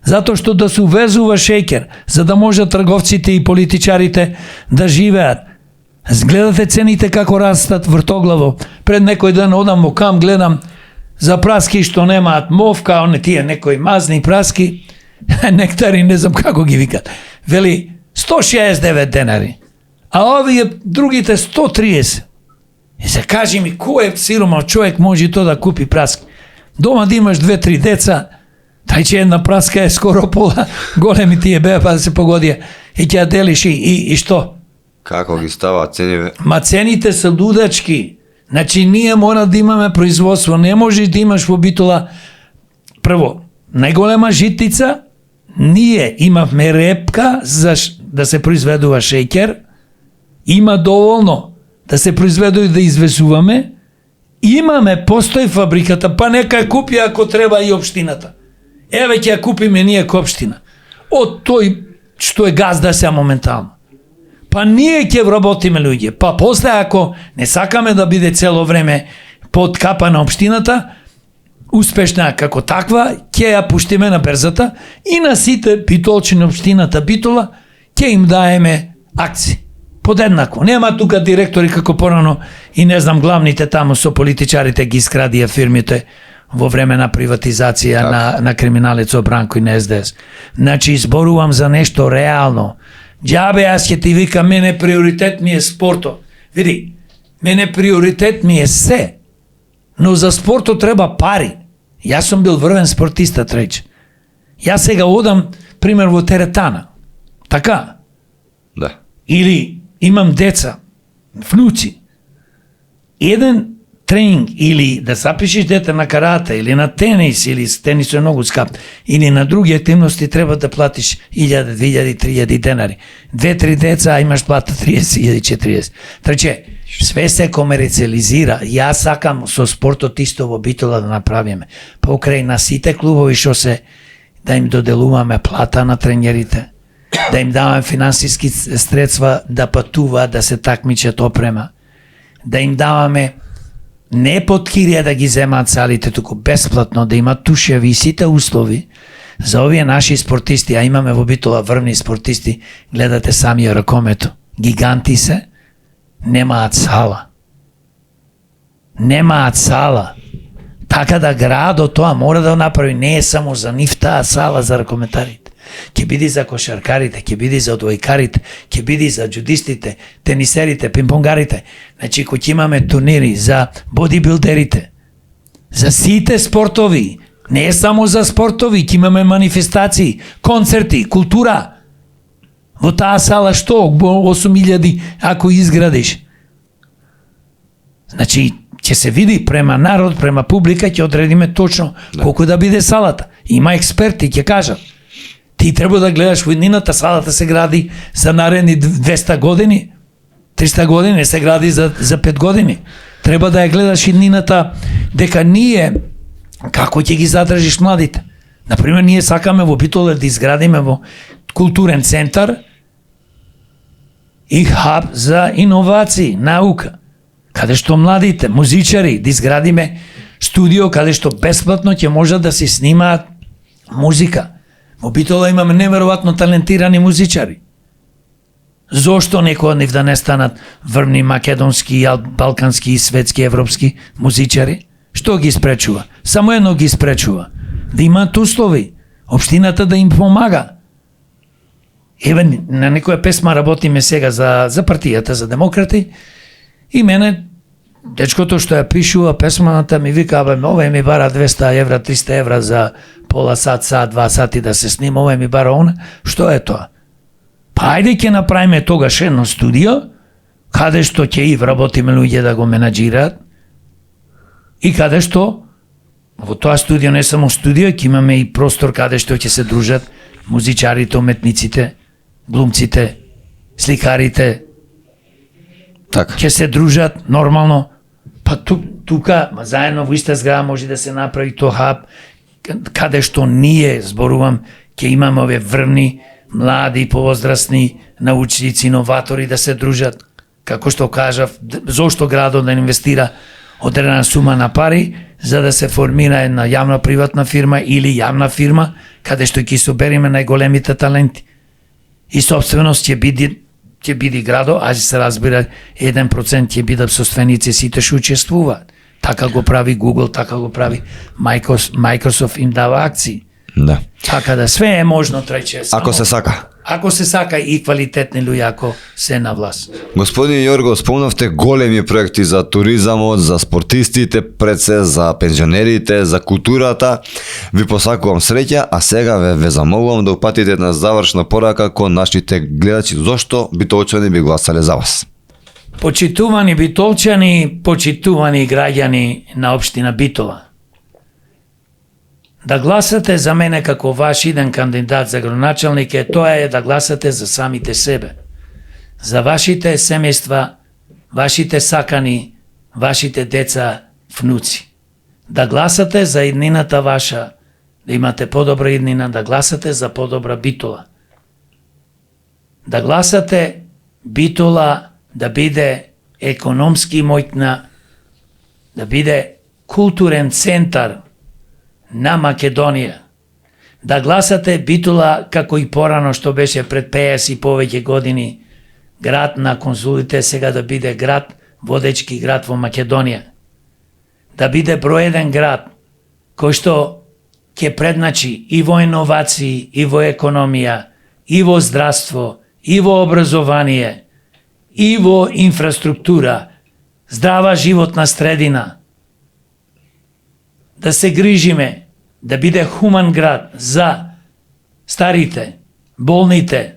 [SPEAKER 2] затоа што да се увезува шеќер, за да може трговците и политичарите да живеат. Гледате цените како растат вртоглаво. Пред некој ден одам во Кам, гледам за праски што немаат мовка, оне тие некои мазни праски, нектари, не знам како ги викат. Вели 169 денари, а овие другите 130. И се кажи ми, кој е сиромал човек може то да купи праски? Дома да имаш 2-3 деца, тај че една праска е скоро пола големи тие беа, па да се погодија. И ќе ја делиш и што?
[SPEAKER 1] Како ги ставаат цениве?
[SPEAKER 2] Ма цените се лудачки. Значи, ние мора да имаме производство. Не можеш да имаш во Битола. Прво, најголема житница, ние имавме репка за да се произведува шеќер, има доволно да се произведува и да извезуваме, имаме, постои фабриката, па нека ја купи ако треба и општината. Еве ќе ја купиме ние ко општина. Од тој што е газда сега моментално. Па ние ќе вработиме луѓе. Па после ако не сакаме да биде цело време под капа на општината, успешна како таква, ќе ја пуштиме на берзата и на сите битолчи на општината Битола ќе им даеме акции. Подеднако. Нема тука директори како порано и не знам главните таму со политичарите ги искрадија фирмите во време на приватизација на криминалецот Бранко и на СДС. Значи изборувам за нешто реално. Џабе јас ќе ти викам, мене приоритет ми е спортот. Види, мене приоритет ми е се, но за спортот треба пари. Јас сум бил врвен спортиста, треќ. Јас сега одам, пример, во теретана. Така?
[SPEAKER 1] Да.
[SPEAKER 2] Или имам деца, внуци. Еден тренинг или да запишеш дете на карате или на тенис, или тенис е многу скап, или на други активности треба да платиш 1000, 2000, 3000 денари. 2-3 деца имаш плата 30.000, 40. Трече, све се комерциализира. Јас сакам со спортот исто во Битола да направиме. Покрај на сите клубови што се да им доделуваме плата на тренерите, да им даваме финансиски средства да патуваат, да се такмичат опрема, да им даваме не под кирија да ги земаат салите, туку бесплатно, да имат тушеви и сите услови за овие наши спортисти, а имаме во Битола врвни спортисти, гледате самија ракомето, гиганти се, немаат сала. Немаат сала. Така да градот тоа мора да направи, не е само за нив таа сала за ракометарите. Ќе биде за кошаркарите, ќе биде за одбојкарите, ќе биде за джудистите, тенисерите, пинпонгарите. Значи, кој ќе имаме турнири за бодибилдерите, за сите спортови, не е само за спортови, ќе имаме манифестации, концерти, култура. Во таа сала што? 8000 ако изградиш. Значи, ќе се види према народ, према публика, ќе одредиме точно колку да биде салата. Има експерти, ќе кажат. Ти треба да гледаш во иднината, салата се гради за наредни 200 години, 300 години, не се гради за 5 години. Треба да ја гледаш иднината, дека ние, како ќе ги задржиш младите. Например, ние сакаме во Битола да изградиме во културен центар и хаб за иновации, наука, каде што младите, музичари, да изградиме студио каде што бесплатно ќе можат да се снимаат музика. Во Битола имаме неверојатно талентирани музичари. Зошто некој од нив да не станат врвни македонски, балкански и светски, европски музичари? Што ги спречува? Само едно ги спречува. Да имаат услови. Општината да им помага. Еве, на некоја песма работиме сега за партијата, за демократи, и мене дечкото што ја пишува песманата ми вика, абе, овој ми бара 200 евра, 300 евра за пола сат, 2 сати да се снима, овој ми бара она. Што е тоа? Па ајде ќе направиме тогаш едно студио, каде што ќе и вработиме луѓе да го менаџираат, и каде што во тоа студио не само студио, ќе имаме и простор каде што ќе се дружат музичарите, уметниците, глумците, сликарите,
[SPEAKER 1] Така.
[SPEAKER 2] ќе се дружат нормално, па тука, заедно во иста зграда може да се направи тоа хаб, каде што ние, зборувам, ќе имаме овие врвни, млади, повозрастни научници, иноватори да се дружат. Како што кажав, зошто градот да инвестира одредена сума на пари, за да се формира една јавна-приватна фирма или јавна фирма, каде што ќе собериме најголемите таленти. И собственост ќе биде градо, а се разбира 1% ќе бидат собственици сите што учествуваат. Така го прави Google, така го прави Microsoft им дава акции.
[SPEAKER 1] Да.
[SPEAKER 2] Така да све е можно, Трајче.
[SPEAKER 1] Ако се сака.
[SPEAKER 2] Ако се сака и квалитетни луѓе, ако се на власт.
[SPEAKER 1] Господин Јорго, спомнавте големи проекти за туризамот, за спортистите, пред се за пензионерите, за културата. Ви посакувам среќа, а сега ве замолувам да упатите на завршна порака кон нашите гледачи зошто битолчани би гласале за вас.
[SPEAKER 2] Почитувани битолчани, почитувани граѓани на општина Битола. Да гласате за мене како ваш иден кандидат за градоначалник тоа е да гласате за самите себе. За вашите семејства, вашите сакани, вашите деца, внуци. Да гласате за иднината ваша, да имате подобра иднина, да гласате за подобра Битола. Да гласате Битола да биде економски моќна, да биде културен центар на Македонија. Да гласате Битола како и порано што беше пред 50 и повеќе години град на конзулите, сега да биде град, водечки град во Македонија. Да биде број еден град кој што ќе предначи и во иновации, и во економија, и во здравство, и во образование, и во инфраструктура, здрава животна средина. Да се грижиме, да биде хуман град за старите, болните,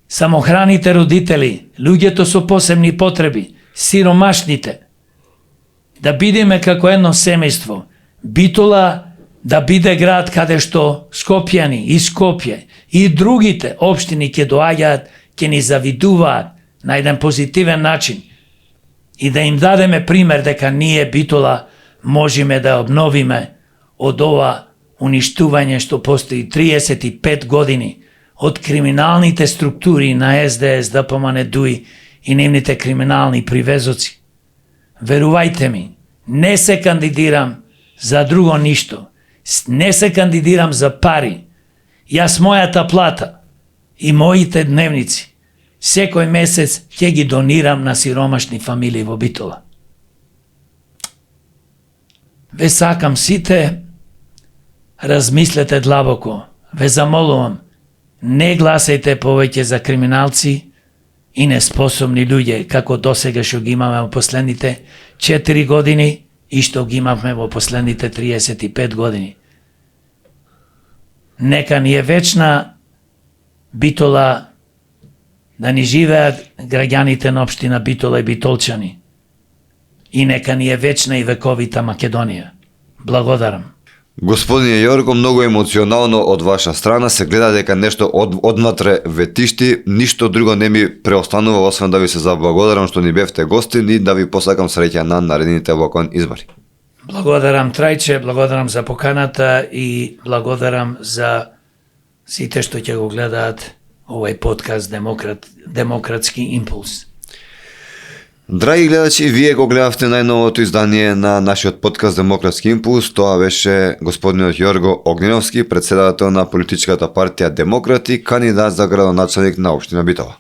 [SPEAKER 2] самохраните родители, луѓето со посебни потреби, сиромашните. Да бидеме како едно семејство. Битола да биде град каде што Скопјани и Скопје и другите општини ќе доаѓаат, ќе ни завидуваат на еден позитивен начин и да им дадеме пример дека ние Битола можеме да обновиме од ова уништување што постои 35 години од криминалните структури на СДС, ДПМН, ДУИ и нивните криминални привезоци. Верувајте ми, не се кандидирам за друго ништо. Не се кандидирам за пари. Јас мојата плата и моите дневници секој месец ќе ги донирам на сиромашни фамилии во Битола. Ве сакам сите, размислете длабоко. Ве замолувам, не гласајте повеќе за криминалци и неспособни луѓе, како досега што ги имаме во последните 4 години и што ги имавме во последните 35 години. Нека ни е вечна Битола, да ни живеат граѓаните на општина Битола и битолчани. И нека ни е вечна и вековита Македонија. Благодарам.
[SPEAKER 1] Господине Јорго, многу емоционално од ваша страна, се гледа дека нешто однатре ве тишти, ништо друго не ми преостанува освен да ви се заблагодарам што ни бевте гостин и да ви посакам среќа на наредните локални избори.
[SPEAKER 2] Благодарам, Трајче, благодарам за поканата и благодарам за сите што ќе го гледаат овој подкаст Демократски импулс.
[SPEAKER 1] Драги гледачи, вие го гледавте најновото издание на нашиот подкаст Демократски импулс. Тоа беше господинот Јорго Огненовски, претседател на политичката партија Демократи, кандидат за градоначалник на општина Битола.